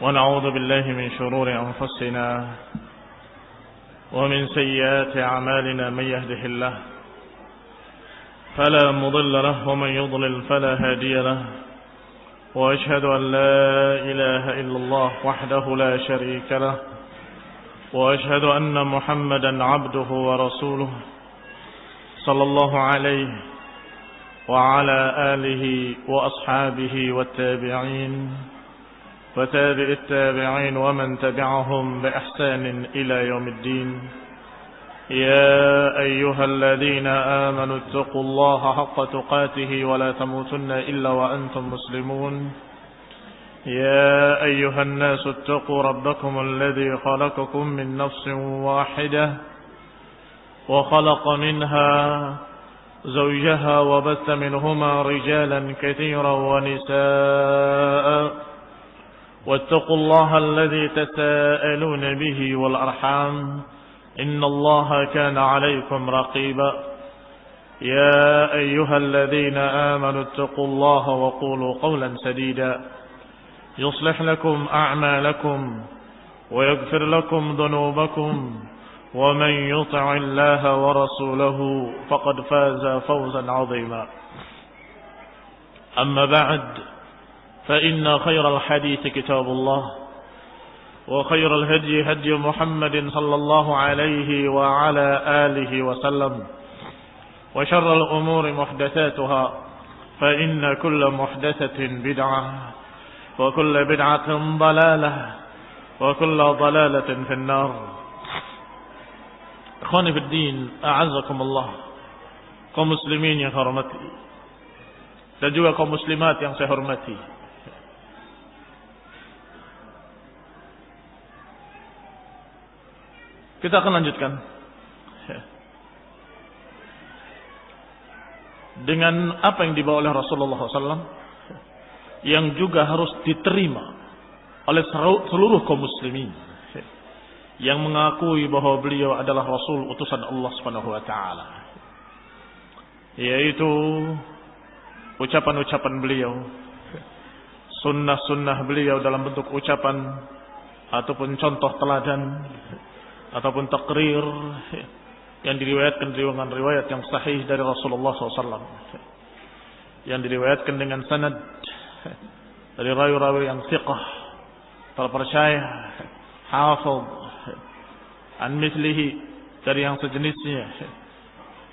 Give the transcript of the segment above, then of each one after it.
ونعوذ بالله من شرور أنفسنا ومن سيئات أعمالنا. من يهده الله فلا مضل له ومن يضلل فلا هادي له، وأشهد أن لا إله إلا الله وحده لا شريك له، وأشهد أن محمدا عبده ورسوله صلى الله عليه وعلى آله وأصحابه والتابعين وتابع التابعين ومن تبعهم بإحسان إلى يوم الدين. يا أيها الذين آمنوا اتقوا الله حق تقاته ولا تموتن إلا وأنتم مسلمون. يا أيها الناس اتقوا ربكم الذي خلقكم من نفس واحدة وخلق منها زوجها وبث منهما رجالا كثيرا ونساء، واتقوا الله الذي تساءلون به والأرحام إن الله كان عليكم رقيبا. يا أيها الذين آمنوا اتقوا الله وقولوا قولا سديدا يصلح لكم أعمالكم ويغفر لكم ذنوبكم، ومن يطع الله ورسوله فقد فاز فوزا عظيما. أما بعد، فإن خير الحديث كتاب الله، وخير الهدي هدي محمد صلى الله عليه وعلى آله وسلم، وشر الأمور محدثاتها، فإن كل محدثة بدعة، وكل بدعة ضلالة، وكل ضلالة في النار. Ikhwani fid din, a'azzakumullah. Kaum muslimin yang saya hormati, dan juga kaum muslimat yang saya hormati. Kita akan lanjutkan dengan apa yang dibawa oleh Rasulullah SAW, yang juga harus diterima oleh seluruh kaum muslimin yang mengakui bahwa beliau adalah Rasul utusan Allah Subhanahu wa taala, yaitu ucapan-ucapan beliau, sunnah-sunnah beliau dalam bentuk ucapan ataupun contoh teladan ataupun takrir yang diriwayatkan dengan riwayat yang sahih dari Rasulullah SAW, yang diriwayatkan dengan sanad dari rawi-rawi yang thiqah, terpercaya, hafidh an mislihi, dari yang sejenisnya,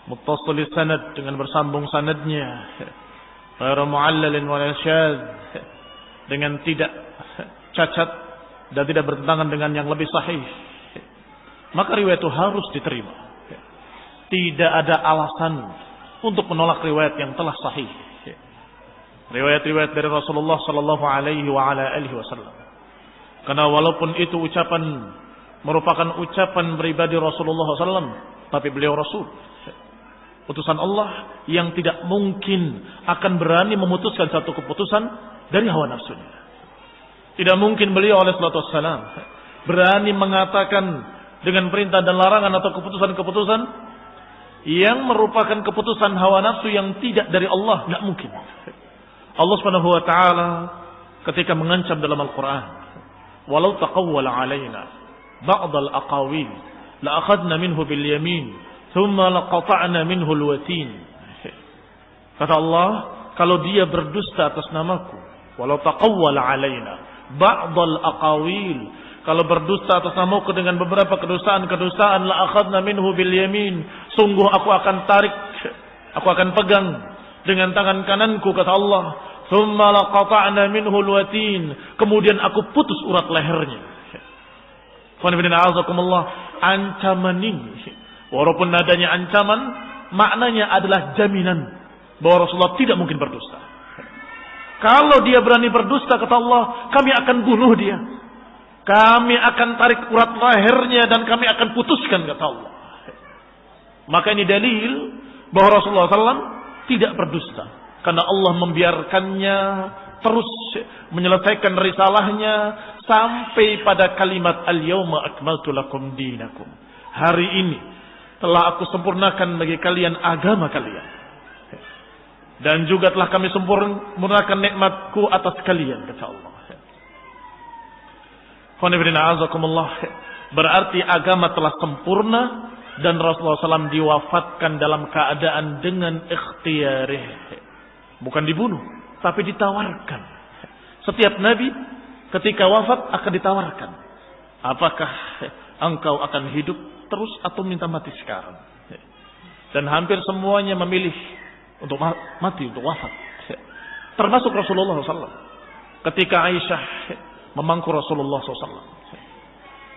muttasil sanad, dengan bersambung sanadnya, ghairu mu'allalin wa syadz, dengan tidak cacat dan tidak bertentangan dengan yang lebih sahih, maka riwayat itu harus diterima. Tidak ada alasan untuk menolak riwayat yang telah sahih, riwayat-riwayat dari Rasulullah sallallahu alaihi wa ala alihi wasallam. Karena walaupun itu ucapan merupakan ucapan pribadi Rasulullah SAW, tapi beliau Rasul, utusan Allah yang tidak mungkin akan berani memutuskan satu keputusan dari hawa nafsunya. Tidak mungkin beliau alaihi salatu wassalam berani mengatakan dengan perintah dan larangan atau keputusan-keputusan yang merupakan keputusan hawa nafsu yang tidak dari Allah. Tidak mungkin. Allah Subhanahu wa taala ketika mengancam dalam Al-Quran, walau taqawwala alaina ba'd al-aqawil la akhadna minhu bil yamin thumma laqata'na minhu al-watin. Kata Allah, kalau dia berdusta atas namaku, walau taqawwala alaina ba'd al-aqawil, kalau berdusta atas namaku dengan beberapa kedustaan-kedustaan, la akhadna minhu bil yamin, sungguh aku akan tarik, aku akan pegang dengan tangan kananku, kata Allah, thumma laqata'na minhu al-watin, kemudian aku putus urat lehernya. Ancaman ini, walaupun nadanya ancaman, maknanya adalah jaminan bahwa Rasulullah tidak mungkin berdusta. Kalau dia berani berdusta, kata Allah, kami akan bunuh dia, kami akan tarik urat lehernya, dan kami akan putuskan, kata Allah. Maka ini dalil bahwa Rasulullah SAW tidak berdusta, karena Allah membiarkannya terus menyelesaikan risalahnya sampai pada kalimat al-yawma akmaltu lakum dinakum. Hari ini telah aku sempurnakan bagi kalian agama kalian. Dan juga telah kami sempurnakan nikmatku atas kalian, kata Allah. Berarti agama telah sempurna dan Rasulullah SAW diwafatkan dalam keadaan dengan ikhtiyarih. Bukan dibunuh, tapi ditawarkan. Setiap nabi ketika wafat akan ditawarkan. Apakah engkau akan hidup terus atau minta mati sekarang? Dan hampir semuanya memilih untuk mati, untuk wafat. Termasuk Rasulullah SAW. Ketika Aisyah memangku Rasulullah SAW.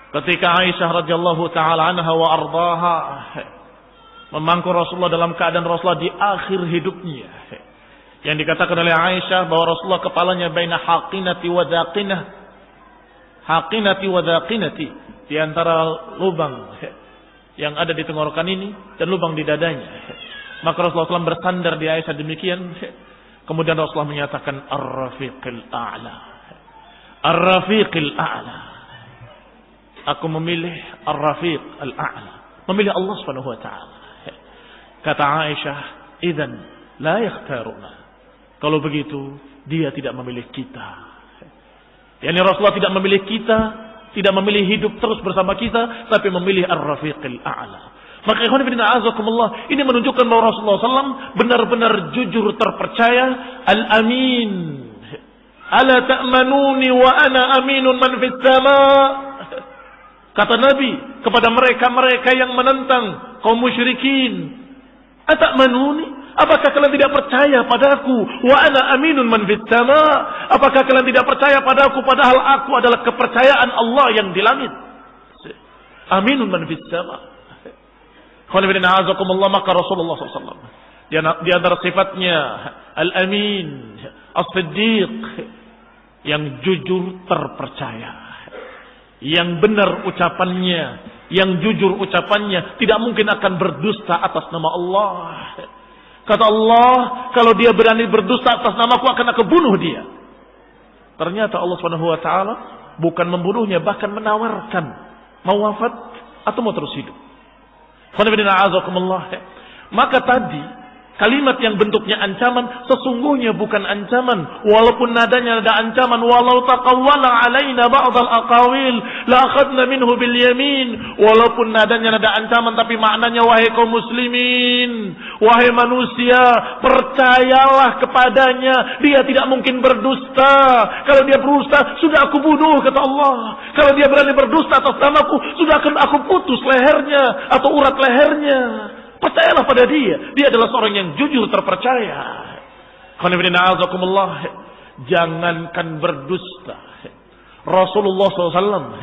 Ketika Aisyah radhiyallahu taala anha wa ardaha memangku Rasulullah dalam keadaan Rasulullah di akhir hidupnya. Yang dikatakan oleh Aisyah bahwa Rasulullah kepalanya baina haqinati wa dhaqinah. Haqinati wa dhaqinati, di antara lubang yang ada di tenggorokan ini dan lubang di dadanya. Maka Rasulullah SAW bersandar di Aisyah demikian. Kemudian Rasulullah menyatakan Ar-Rafiqil A'la. Ar-Rafiqil A'la. Aku memilih Ar-Rafiq Al-A'la. Memilih Allah Subhanahu wa taala. Kata Aisyah, "Idzan la yakhtaruna." Kalau begitu, dia tidak memilih kita. Yani Rasulullah tidak memilih kita, tidak memilih hidup terus bersama kita, tapi memilih Ar-Rafiqil A'la. Maka ikhwan fillah azakumullah, ini menunjukkan bahwa Rasulullah SAW benar-benar jujur terpercaya, Al-Amin. Ala ta'manuni wa ana aminun man fis sama'. Kata Nabi kepada mereka-mereka yang menentang kaum musyrikin, "Ata'manuni? Apakah kalian tidak percaya padaku? Wa ana aminun man fis sama." Apakah kalian tidak percaya padaku padahal aku adalah kepercayaan Allah yang di langit? Aminun man fis sama. Maka Rasulullah SAW di antara sifatnya Al-Amin, As-Siddiq, yang jujur terpercaya. Yang benar ucapannya, yang jujur ucapannya, tidak mungkin akan berdusta atas nama Allah. Kata Allah, kalau dia berani berdusta atas namaku akan aku bunuh dia. Ternyata Allah Subhanahu wa taala bukan membunuhnya, bahkan menawarkan mau wafat atau mau terus hidup. Maka tadi kalimat yang bentuknya ancaman sesungguhnya bukan ancaman, walaupun nadanya nada ancaman. Walau taqawwala alaina ba'dal aqawil la akhadna minhu bil yamin. Walaupun nadanya nada ancaman, tapi maknanya, wahai kaum muslimin, wahai manusia, percayalah kepadanya, dia tidak mungkin berdusta. Kalau dia berdusta, sudah aku bunuh, kata Allah. Kalau dia berani berdusta atas namaku, sudah akan aku putus lehernya atau urat lehernya. Percayalah pada dia. Dia adalah seorang yang jujur terpercaya. Jangankan berdusta. Rasulullah SAW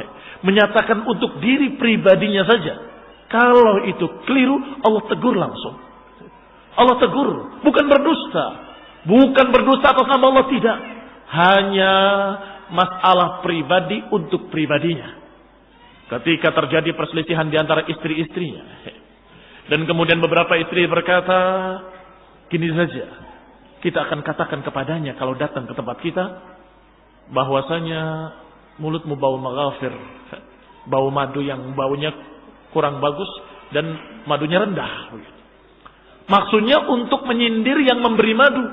menyatakan untuk diri pribadinya saja. Kalau itu keliru, Allah tegur langsung. Allah tegur. Bukan berdusta. Bukan berdusta atas nama Allah, tidak. Hanya masalah pribadi untuk pribadinya. Ketika terjadi perselisihan di antara istri-istrinya. Dan kemudian beberapa istri berkata, gini saja, kita akan katakan kepadanya kalau datang ke tempat kita, bahwasanya mulutmu bau maghafir, bau madu yang baunya kurang bagus dan madunya rendah. Maksudnya untuk menyindir yang memberi madu.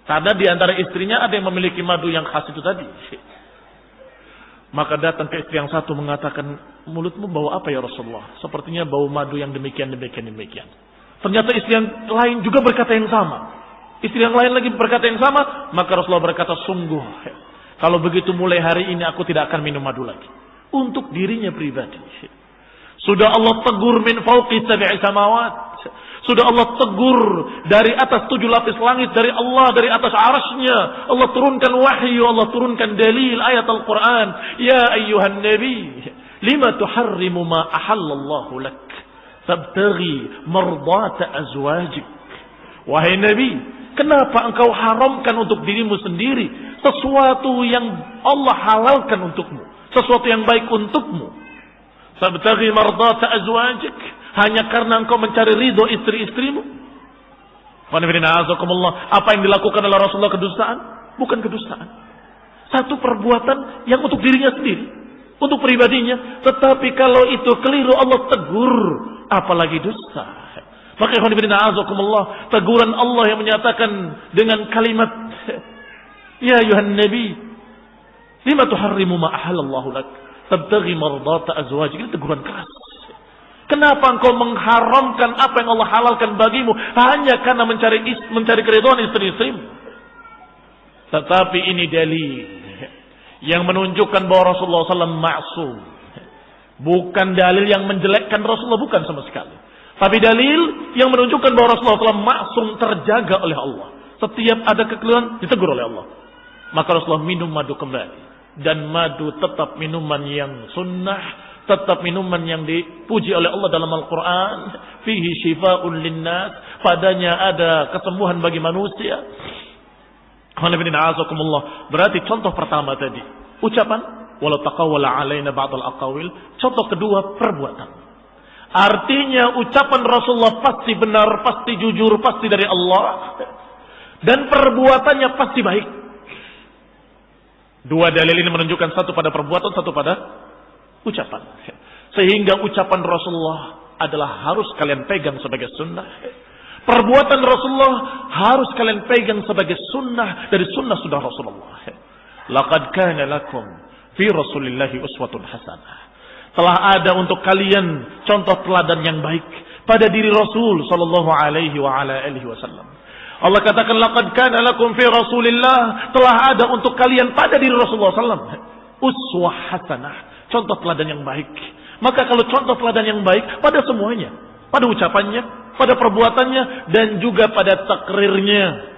Karena di antara istrinya ada yang memiliki madu yang khas itu tadi. Maka datang ke istri yang satu mengatakan, mulutmu bau apa ya Rasulullah? Sepertinya bau madu yang demikian. Ternyata istri yang lain juga berkata yang sama. Istri yang lain lagi berkata yang sama. Maka Rasulullah berkata, sungguh, kalau begitu mulai hari ini aku tidak akan minum madu lagi. Untuk dirinya pribadi. Sudah Allah tegur min fauqi sab'i samawat. Sudah Allah tegur dari atas 7 lapis langit, dari Allah, dari atas arasnya. Allah turunkan wahyu, Allah turunkan dalil ayat Al-Quran. Ya ayyuhan nabi, lima tuharrimu ma ahallallahu lak, tabtaghi mardata azwajik. Wahai Nabi, kenapa engkau haramkan untuk dirimu sendiri sesuatu yang Allah halalkan untukmu, sesuatu yang baik untukmu? Tabtaghi mardata azwajik, hanya karena engkau mencari ridho istri-istrimu. Apa yang dilakukan oleh Rasulullah kedustaan? Bukan kedustaan. Satu perbuatan yang untuk dirinya sendiri, untuk pribadinya. Tetapi kalau itu keliru, Allah tegur. Apalagi dusta. Maka teguran Allah yang menyatakan dengan kalimat, Ya ayuhan Nabi, Lima tuharrimu ma ahalallahu lak tabtaghi mardata azwajik. Ini teguran keras. Kenapa engkau mengharamkan apa yang Allah halalkan bagimu hanya karena mencari keridhaan istri-istrimu? Tetapi ini dalil yang menunjukkan bahwa Rasulullah SAW ma'sum. Bukan dalil yang menjelekkan Rasulullah, bukan sama sekali. Tapi dalil yang menunjukkan bahwa Rasulullah SAW ma'sum, terjaga oleh Allah. Setiap ada kekeliruan ditegur oleh Allah. Maka Rasulullah minum madu kembali. Dan madu tetap minuman yang sunnah, tetap minuman yang dipuji oleh Allah dalam Al-Quran. Fihi shifa'un linnas, padanya ada kesembuhan bagi manusia. Berarti contoh pertama tadi ucapan, walau taqawwala alaina ba'dal aqawil. Contoh kedua perbuatan. Artinya ucapan Rasulullah pasti benar, pasti jujur, pasti dari Allah, dan perbuatannya pasti baik. Dua dalil ini menunjukkan satu pada perbuatan, satu pada ucapan. Sehingga ucapan Rasulullah adalah harus kalian pegang sebagai sunnah. Perbuatan Rasulullah harus kalian pegang sebagai sunnah dari sunnah Rasulullah. Laqad kana lakum fi Rasulillahi uswatun hasanah. Telah ada untuk kalian contoh teladan yang baik pada diri Rasul sallallahu alaihi wa ala alihi wasallam. Allah katakan laqad kana lakum fi Rasulillah, telah ada untuk kalian pada diri Rasulullah sallallahu alaihi wasallam uswah hasanah, contoh teladan yang baik. Maka kalau contoh teladan yang baik pada semuanya, pada ucapannya, pada perbuatannya, dan juga pada takrirnya.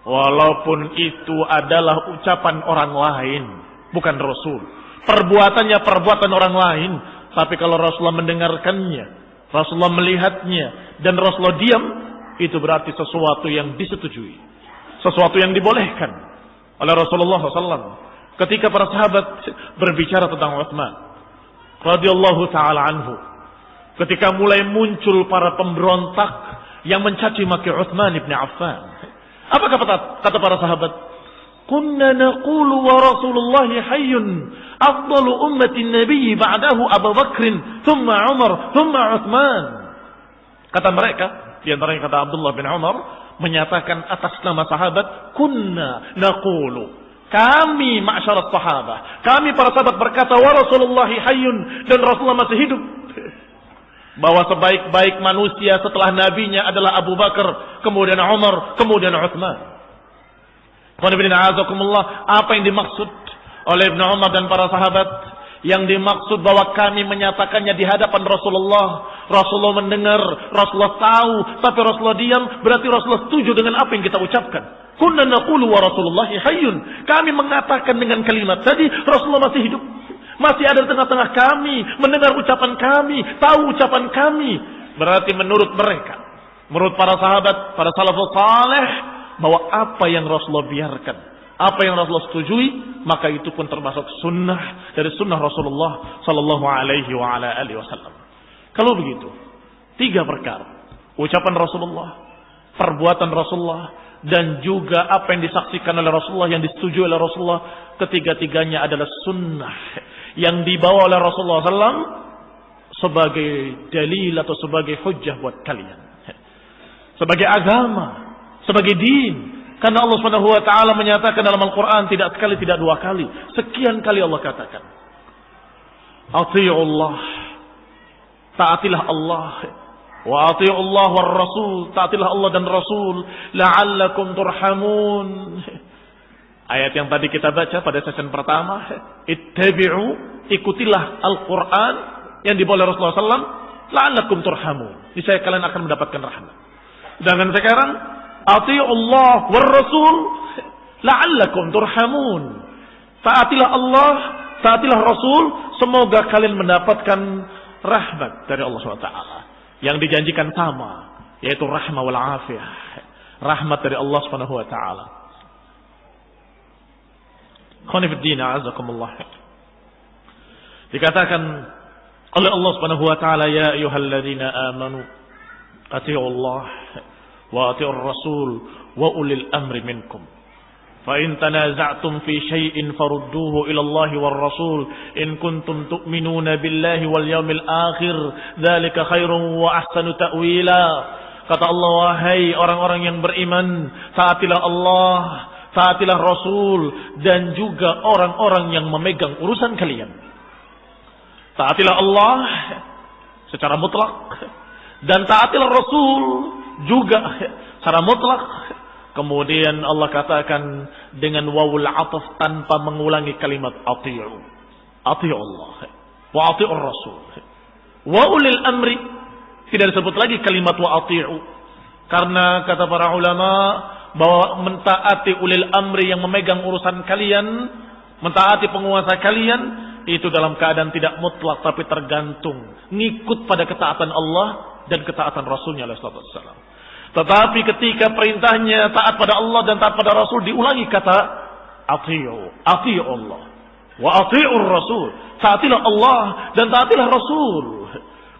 Walaupun itu adalah ucapan orang lain, bukan Rasul. Perbuatannya perbuatan orang lain. Tapi kalau Rasulullah mendengarkannya, Rasulullah melihatnya, dan Rasulullah diam, itu berarti sesuatu yang disetujui. Sesuatu yang dibolehkan oleh Rasulullah SAW. Ketika para sahabat berbicara tentang Utsman radhiyallahu ta'ala anhu, ketika mulai muncul para pemberontak yang mencaci maki Utsman ibn Affan, apa kata para sahabat? Kunna naqulu wa Rasulullah hayyun afdalu ummati nabi ba'dahu Abu Bakr thumma Umar thumma Utsman. Kata mereka, di antaranya kata Abdullah bin Umar, menyatakan atas nama sahabat, kunna naqulu, kami ma'syarat sahabah, kami para sahabat berkata wa Rasulullah hayyun, dan Rasulullah masih hidup, bahwa sebaik-baik manusia setelah nabinya adalah Abu Bakar, kemudian Umar, kemudian Utsman. Apa yang dimaksud oleh Ibn Umar dan para sahabat? Yang dimaksud bahwa kami menyatakannya di hadapan Rasulullah. Rasulullah mendengar, Rasulullah tahu, tapi Rasulullah diam, berarti Rasulullah setuju dengan apa yang kita ucapkan. Kunna naqulu wa Rasulullah hayyun. Kami mengatakan dengan kalimat tadi, Rasulullah masih hidup. Masih ada di tengah-tengah kami, mendengar ucapan kami, tahu ucapan kami. Berarti menurut mereka, menurut para sahabat, para salafus saleh, bahwa apa yang Rasulullah biarkan, apa yang Rasulullah setujui, maka itu pun termasuk sunnah dari sunnah Rasulullah sallallahu alaihi wa ala alihi wasallam. Kalau begitu, tiga perkara: ucapan Rasulullah, perbuatan Rasulullah, dan juga apa yang disaksikan oleh Rasulullah, yang disetujui oleh Rasulullah, ketiga-tiganya adalah sunnah yang dibawa oleh Rasulullah SAW sebagai dalil atau sebagai hujjah buat kalian, sebagai agama, sebagai din. Karena Allah Subhanahu wa taala menyatakan dalam Al-Qur'an tidak sekali, tidak dua kali, sekian kali Allah katakan, "Athi'ullah", taatilah Allah, wa athi'ullah war rasul, taatilah Allah dan Rasul, la'allakum turhamun. Ayat yang tadi kita baca pada sesi pertama, ittabi'u, ikutilah Al-Qur'an yang dibawa oleh Rasulullah SAW, la'allakum turhamun, niscaya kalian akan mendapatkan rahmat. Sedangkan sekarang, ati'ullah war rasul la'allakum turhamun. Taatilah Allah, taatilah Rasul, semoga kalian mendapatkan rahmat dari Allah SWT. Yang dijanjikan sama, yaitu rahmah wal afiyah, rahmat dari Allah Subhanahu wa taala. Khonifuddin a'azakumullah. Dikatakan oleh Allah Subhanahu wa taala, ya ayyuhalladzina amanu ati'ullah wa ati'ur rasul wa ulil amri minkum. Fa in tanaza'tum fi syai'in farudduhu ila Allah war rasul in kuntum tu'minuna billahi wal yawmil akhir dzalika khairun wa ahsanu ta'wila. Kata Allah, wahai orang-orang yang beriman, taatilah Allah, taatilah Rasul dan juga orang-orang yang memegang urusan kalian. Taatilah Allah secara mutlak dan taatilah Rasul juga secara mutlak. Kemudian Allah katakan dengan wawul ataf tanpa mengulangi kalimat ati'u. Ati'u Allah wa ati'ur Rasul. Wa ulil amri, tidak disebut lagi kalimat wa ati'u. Karena kata para ulama bahwa mentaati ulil amri yang memegang urusan kalian, mentaati penguasa kalian, itu dalam keadaan tidak mutlak tapi tergantung. Ngikut pada ketaatan Allah dan ketaatan Rasulnya SAW. Tetapi ketika perintahnya taat pada Allah dan taat pada Rasul, diulangi kata ati'u Allah wa ati'ur Rasul. Taatilah Allah dan taatilah Rasul.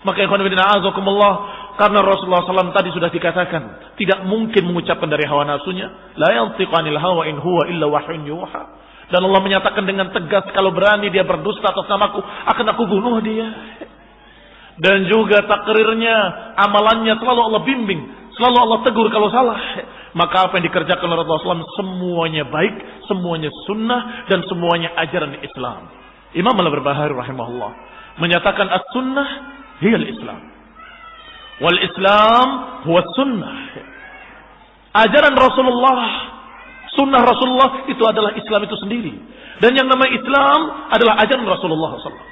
Maka ikhwan fillah azakumullah, karena Rasulullah SAW tadi sudah dikatakan tidak mungkin mengucapkan dari hawa nafsunya, la yantiqu anil hawa in huwa illa wahyun yuha. Dan Allah menyatakan dengan tegas, kalau berani dia berdusta atas namaku, akan aku bunuh dia. Dan juga takrirnya, amalannya selalu Allah bimbing, selalu Allah tegur kalau salah. Maka apa yang dikerjakan oleh Rasulullah SAW semuanya baik, semuanya sunnah, dan semuanya ajaran Islam. Imam Al-Barbahari rahimahullah menyatakan as-sunnah hiya al-Islam, wal Islam huwa sunnah. Ajaran Rasulullah, sunnah Rasulullah itu adalah Islam itu sendiri. Dan yang namanya Islam adalah ajaran Rasulullah SAW.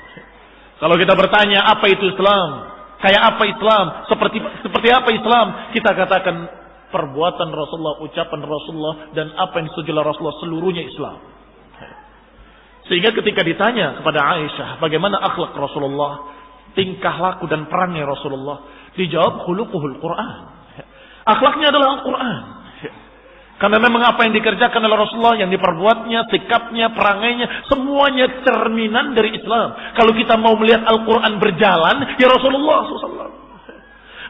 Kalau kita bertanya apa itu Islam, kayak apa Islam, seperti apa Islam, kita katakan perbuatan Rasulullah, ucapan Rasulullah, dan apa yang disetujui oleh Rasulullah, seluruhnya Islam. Sehingga ketika ditanya kepada Aisyah bagaimana akhlak Rasulullah, tingkah laku dan perangnya Rasulullah, dijawab khuluquhul Quran. Akhlaknya adalah Al-Quran. Karena memang apa yang dikerjakan oleh Rasulullah, yang diperbuatnya, sikapnya, perangainya, semuanya cerminan dari Islam. Kalau kita mau melihat Al-Quran berjalan, ya Rasulullah SAW.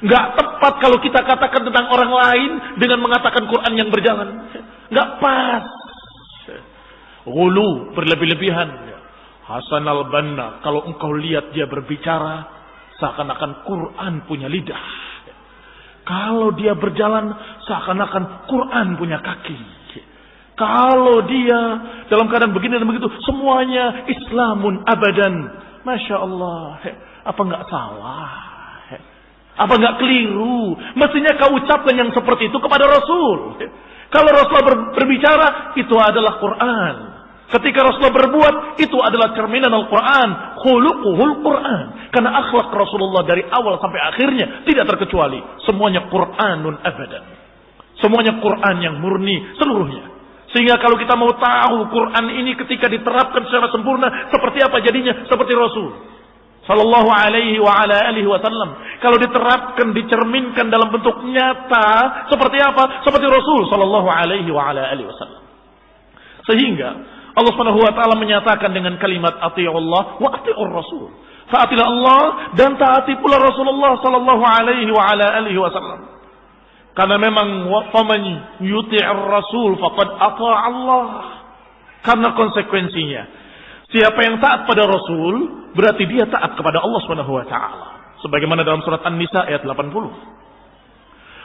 Nggak tepat kalau kita katakan tentang orang lain dengan mengatakan Quran yang berjalan. Nggak pas. Ghulu, berlebih-lebihan. Hasan al-Banna, kalau engkau lihat dia berbicara, seakan-akan Quran punya lidah. Kalau dia berjalan, seakan-akan Quran punya kaki. Kalau dia dalam keadaan begini dan begitu, semuanya Islamun abadan. Masya Allah. Apa enggak salah? Apa enggak keliru? Mestinya kau ucapkan yang seperti itu kepada Rasul. Kalau Rasulullah berbicara, itu adalah Quran. Ketika Rasulullah berbuat, itu adalah cerminan Al-Quran. Khuluquhul Quran. Karena akhlak Rasulullah dari awal sampai akhirnya tidak terkecuali. Semuanya Quranun abadan. Semuanya Quran yang murni seluruhnya. Sehingga kalau kita mau tahu Quran ini ketika diterapkan secara sempurna, seperti apa jadinya? Seperti Rasul sallallahu alaihi wa ala alihi wasallam. Kalau diterapkan, dicerminkan dalam bentuk nyata, seperti apa? Seperti Rasul sallallahu alaihi wa ala alihi wasallam. Sehingga Allah Subhanahu wa taala menyatakan dengan kalimat ati'ullah wa ati'ur Rasul. Taatilah Allah dan taati pula Rasulullah sallallahu alaihi wa ala alihi wasallam. Karena memang faman yuti'ir Rasul faqad ata'a Allah. Karena konsekuensinya, siapa yang taat pada Rasul berarti dia taat kepada Allah Subhanahu wa taala. Sebagaimana dalam surat An-Nisa ayat 80.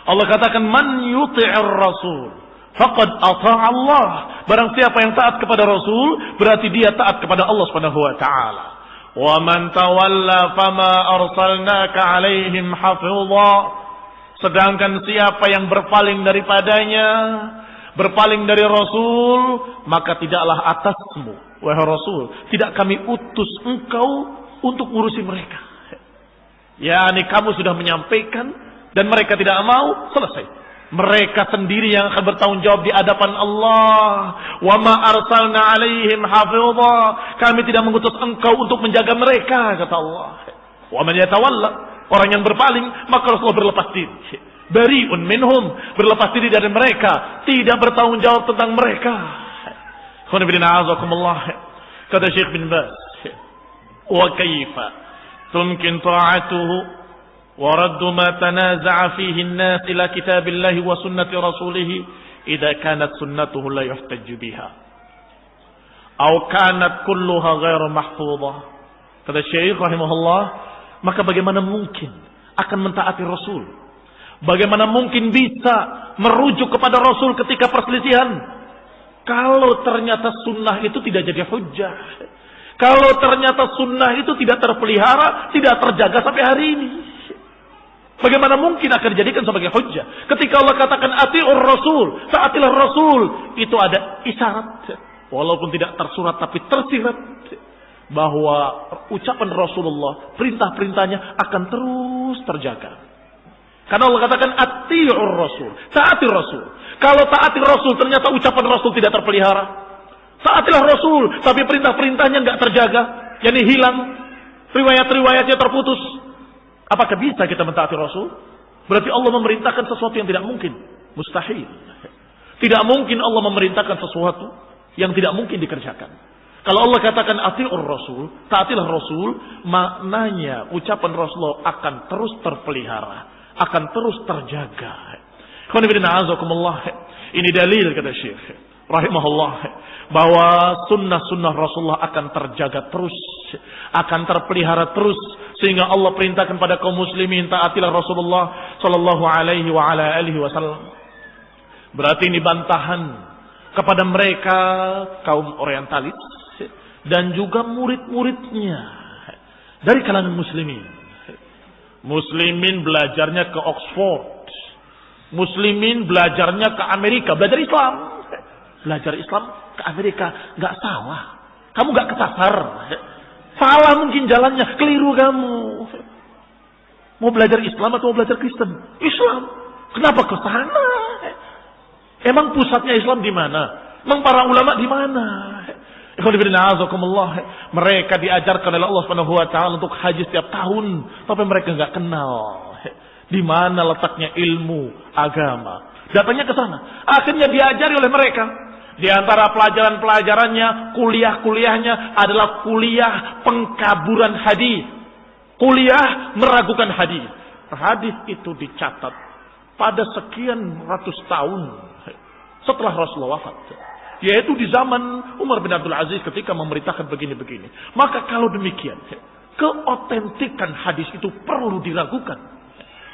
Allah katakan man yuti'ir Rasul faqad ata'a Allah. Barang siapa yang taat kepada Rasul, berarti dia taat kepada Allah Subhanahu wa taala. Wa man tawalla fama arsalnaka 'alaihim hafidha. Sedangkan siapa yang berpaling daripadanya, berpaling dari Rasul, maka tidaklah atasmu, wahai Rasul, tidak kami utus engkau untuk ngurusi mereka. Yani kamu sudah menyampaikan dan mereka tidak mau, selesai. Mereka sendiri yang akan bertanggung jawab di hadapan Allah. Wa ma arsalna 'alaihim hafidha. Kami tidak mengutus engkau untuk menjaga mereka, kata Allah. Wa man yatawalla, orang yang berpaling, maka Rasulullah berlepas diri. Bari'un minhum, berlepas diri dari mereka, tidak bertanggung jawab tentang mereka. Kata Syekh bin Baz, wa kaifa tumkin ta'atuhu ورد ما تنازع فيه الناس إلى كتاب الله وسنة رسوله إذا كانت سنته لا يحتج بها أو كانت كلها غير محفوظة. Kata Syekh rahimahullah, maka bagaimana mungkin akan mentaati Rasul? Bagaimana mungkin bisa merujuk kepada Rasul ketika perselisihan? Kalau ternyata sunnah itu tidak jadi hujjah. Kalau ternyata sunnah itu tidak terpelihara, tidak terjaga sampai hari ini. Bagaimana mungkin akan dijadikan sebagai hujjah? Ketika Allah katakan ati'ur rasul, taatilah rasul, itu ada isyarat. Walaupun tidak tersurat tapi tersirat. Bahwa ucapan Rasulullah, perintah-perintahnya akan terus terjaga. Karena Allah katakan ati'ur rasul, taati rasul. Kalau taati rasul ternyata ucapan rasul tidak terpelihara, taatilah rasul tapi perintah-perintahnya enggak terjaga, yakni hilang, riwayat-riwayatnya terputus. Apakah bisa kita mentaati rasul? Berarti Allah memerintahkan sesuatu yang tidak mungkin, mustahil. Tidak mungkin Allah memerintahkan sesuatu yang tidak mungkin dikerjakan. Kalau Allah katakan ati'ur rasul, taatilah rasul, maknanya ucapan Rasulullah akan terus terpelihara, akan terus terjaga. Ini dalil kata Syekh rahimahullah bahwa sunnah-sunnah Rasulullah akan terjaga terus, akan terpelihara terus, sehingga Allah perintahkan pada kaum muslimin taatilah Rasulullah sallallahu alaihi wa ala alihi wasallam. Berarti ini bantahan kepada mereka kaum orientalis dan juga murid-muridnya dari kalangan muslimin. Muslimin belajarnya ke Oxford. Muslimin belajarnya ke Amerika, belajar Islam. Belajar Islam ke Amerika, nggak salah. Kamu nggak kesasar. Salah mungkin jalannya, keliru kamu. Mau belajar Islam atau mau belajar Kristen? Islam. Kenapa ke sana? Emang pusatnya Islam di mana? Emang para ulama di mana? Mereka diajarkan oleh Allah Subhanahu wa taala untuk haji setiap tahun, tapi mereka nggak kenal di mana letaknya ilmu agama. Datangnya ke sana. Akhirnya diajari oleh mereka. Di antara pelajaran-pelajarannya, kuliah-kuliahnya adalah kuliah pengkaburan hadis. Kuliah meragukan hadis. Hadis itu dicatat pada sekian ratus tahun setelah Rasulullah wafat. Yaitu di zaman Umar bin Abdul Aziz ketika memerintahkan begini-begini. Maka kalau demikian, keotentikan hadis itu perlu diragukan.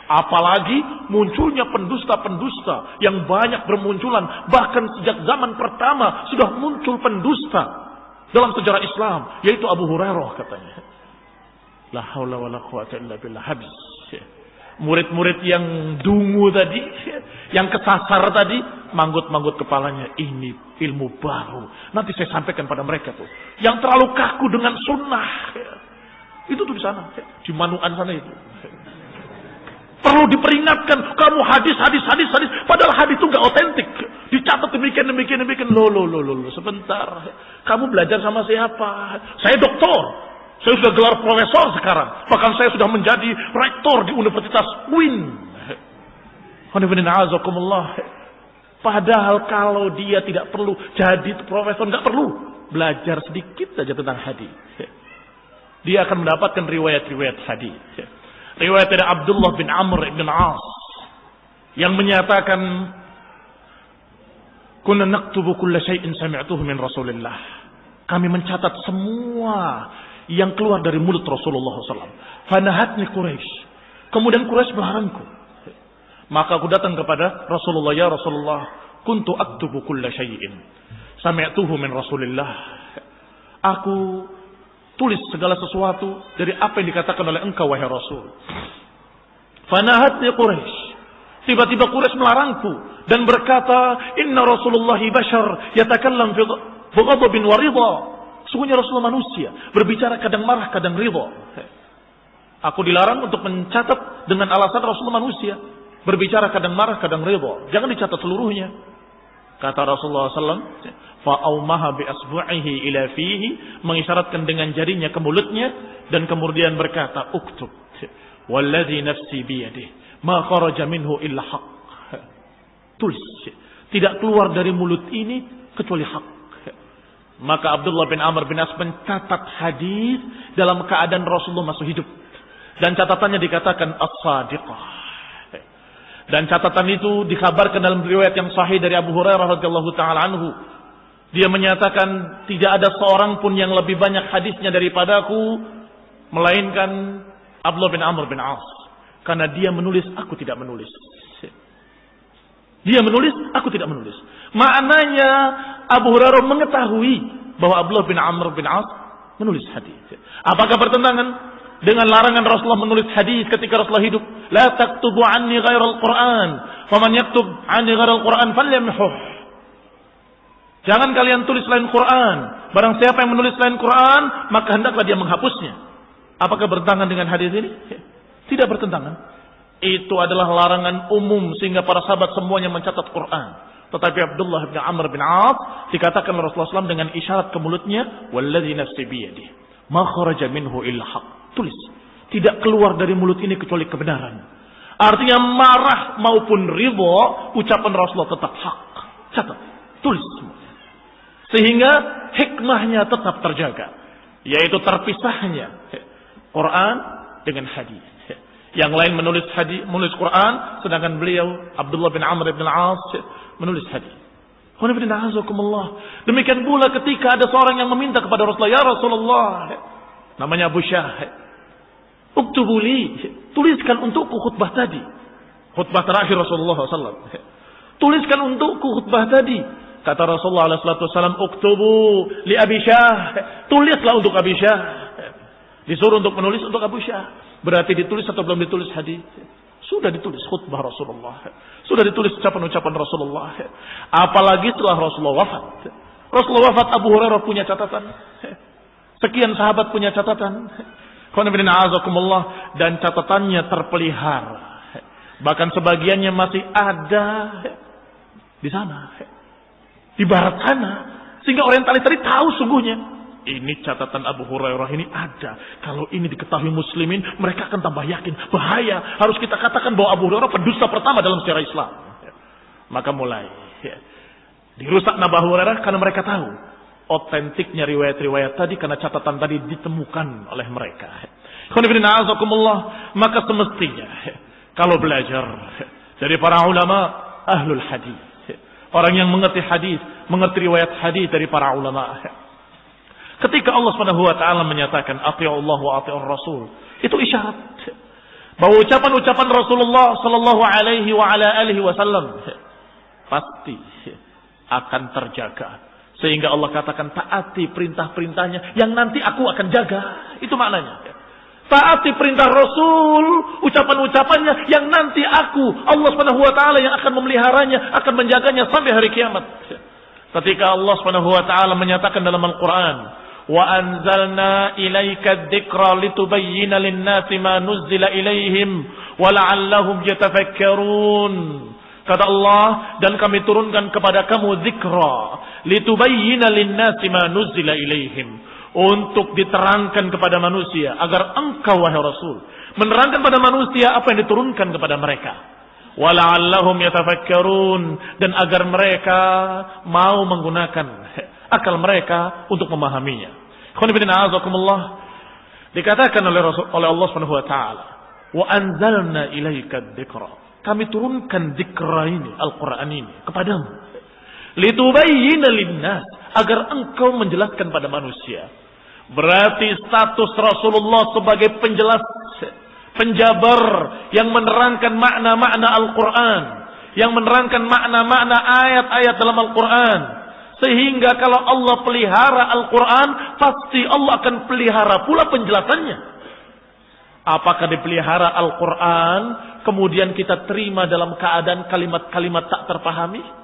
Apalagi munculnya pendusta-pendusta yang banyak bermunculan. Bahkan sejak zaman pertama sudah muncul pendusta dalam sejarah Islam. Yaitu Abu Hurairah katanya. La haula wa la quwata illa billah. Habis. Murid-murid yang dungu tadi, yang kesasar tadi, manggut-manggut kepalanya. Ini ilmu baru. Nanti saya sampaikan pada mereka tuh. Yang terlalu kaku dengan sunnah. Itu tuh di sana. Di Manuan sana itu. Perlu diperingatkan, kamu hadis. Padahal hadis itu nggak otentik. Dicatat demikian. Loh, sebentar. Kamu belajar sama siapa? Saya doktor. Saya sudah gelar profesor sekarang. Bahkan saya sudah menjadi rektor di Universitas UIN. Padahal kalau dia tidak perlu jadi profesor, nggak perlu. Belajar sedikit saja tentang hadis. Dia akan mendapatkan riwayat-riwayat hadis. Riwayat dari Abdullah bin Amr bin As yang menyatakan kunna naktubu kulla syai'in sami'tuhu min Rasulillah. Kami mencatat semua yang keluar dari mulut Rasulullah SAW. Fanahatni Quraisy. Kemudian Quraisy melarangku. Maka aku datang kepada Rasulullah, ya Rasulullah, kuntu aktubu kulla syai'in sami'tuhu min Rasulillah. Aku tulis segala sesuatu dari apa yang dikatakan oleh engkau wahai Rasul. Fanahatni Quraisy. Tiba-tiba Quraisy melarangku dan berkata, "Inna Rasulullah bashar yatakallam fi ghadabin wa ridha." Sungguhnya Rasulullah manusia, berbicara kadang marah, kadang ridha. Aku dilarang untuk mencatat dengan alasan Rasulullah manusia, berbicara kadang marah, kadang ridha. Jangan dicatat seluruhnya. Kata Rasulullah SAW, fa'aumaha bi asbu'ihi ila fihi, mengisyaratkan dengan jarinya ke mulutnya dan kemudian berkata, uktub walladzi nafsi biyadihi ma kharaja minhu illa haqq. Tulis, tidak keluar dari mulut ini kecuali hak. Maka Abdullah bin Amr bin As mencatat hadis dalam keadaan Rasulullah masih hidup. Dan catatannya dikatakan as-sadiqah. Dan catatan itu dikabarkan dalam riwayat yang sahih dari Abu Hurairah radhiyallahu taala anhu. Dia menyatakan tidak ada seorang pun yang lebih banyak hadisnya daripadaku melainkan Abdullah bin Amr bin As. Karena dia menulis, aku tidak menulis. Dia menulis, aku tidak menulis. Maknanya Abu Hurairah mengetahui bahwa Abdullah bin Amr bin As menulis hadis. Apakah bertentangan dengan larangan Rasulullah menulis hadis ketika Rasulullah hidup? La taktubu anni ghairal Qur'an, faman yaktub anni ghairal Qur'an falyamhuh. Jangan kalian tulis selain Quran. Barang siapa yang menulis selain Quran, maka hendaklah dia menghapusnya. Apakah bertentangan dengan hadis ini? Tidak bertentangan. Itu adalah larangan umum sehingga para sahabat semuanya mencatat Quran. Tetapi Abdullah bin Amr bin As dikatakan Rasulullah SAW dengan isyarat ke mulutnya, "Walladzi nafsi biyadihi, ma kharaja minhu illa haq." Tulis. Tidak keluar dari mulut ini kecuali kebenaran. Artinya marah maupun ridha, ucapan Rasulullah tetap hak. Catat. Tulis semua. Sehingga hikmahnya tetap terjaga. Yaitu terpisahnya Quran dengan hadis. Yang lain menulis hadis, menulis Quran, sedangkan beliau Abdullah bin Amr bin As menulis hadis. Demikian pula ketika ada seorang yang meminta kepada Rasulullah, "Ya Rasulullah," namanya Abu Syah, "Uktubuli," tuliskan untukku khutbah tadi. Khutbah terakhir Rasulullah SAW. Tuliskan untukku khutbah tadi. Kata Rasulullah SAW, "Uktubu li Abi Syah." Tulislah untuk Abi Syah. Disuruh untuk menulis untuk Abu Syah. Berarti ditulis atau belum ditulis hadis? Sudah ditulis khutbah Rasulullah. Sudah ditulis ucapan-ucapan Rasulullah. Apalagi setelah Rasulullah wafat. Rasulullah wafat, Abu Hurairah punya catatan. Sekian sahabat punya catatan. Dan catatannya terpelihara. Bahkan sebagiannya masih ada di sana. Di barat sana. Sehingga orientalis tadi tahu sungguhnya. Ini catatan Abu Hurairah ini ada. Kalau ini diketahui muslimin, mereka akan tambah yakin. Bahaya. Harus kita katakan bahwa Abu Hurairah pendusta pertama dalam sejarah Islam. Maka mulai. Dirusak Abu Hurairah karena mereka tahu. Otentiknya riwayat-riwayat tadi karena catatan tadi ditemukan oleh mereka. Maka semestinya. Kalau belajar dari para ulama ahlul hadis. Orang yang mengerti hadis, mengerti riwayat hadis dari para ulama. Ketika Allah Subhanahu wa taala menyatakan atii'ullah wa atii'ur rasul, itu isyarat bahwa ucapan-ucapan Rasulullah sallallahu alaihi wa ala alihi wasallam pasti akan terjaga. Sehingga Allah katakan taati perintah-perintahnya yang nanti aku akan jaga. Itu maknanya. Taati perintah Rasul, ucapan-ucapannya yang nanti aku, Allah Subhanahu wa taala yang akan memeliharanya, akan menjaganya sampai hari kiamat. Ketika Allah Subhanahu wa taala menyatakan dalam Al-Qur'an, "Wa anzalna ilaika dzikra litubayyana lin-nasi ma nuzzila ilaihim wa la'allahum yatafakkarun." Kata Allah, dan kami turunkan kepada kamu dzikra litubayyana lin-nasi ma nuzzila ilaihim. Untuk diterangkan kepada manusia. Agar engkau wahai Rasul menerangkan pada manusia apa yang diturunkan kepada mereka. Wala'allahum yatafakkarun. Dan agar mereka mau menggunakan akal mereka untuk memahaminya. Dikatakan oleh Allah Subhanahu wa taala, "Wa anzalna ilaika dzikra." Kami turunkan dzikra ini, Al-Qur'an ini kepadamu. Litubayyana linnas, agar engkau menjelaskan pada manusia. Berarti status Rasulullah sebagai penjelas, penjabar yang menerangkan makna-makna Al-Quran, yang menerangkan makna-makna ayat-ayat dalam Al-Quran. Sehingga kalau Allah pelihara Al-Quran, pasti Allah akan pelihara pula penjelasannya. Apakah dipelihara Al-Quran, kemudian kita terima dalam keadaan kalimat-kalimat tak terpahami?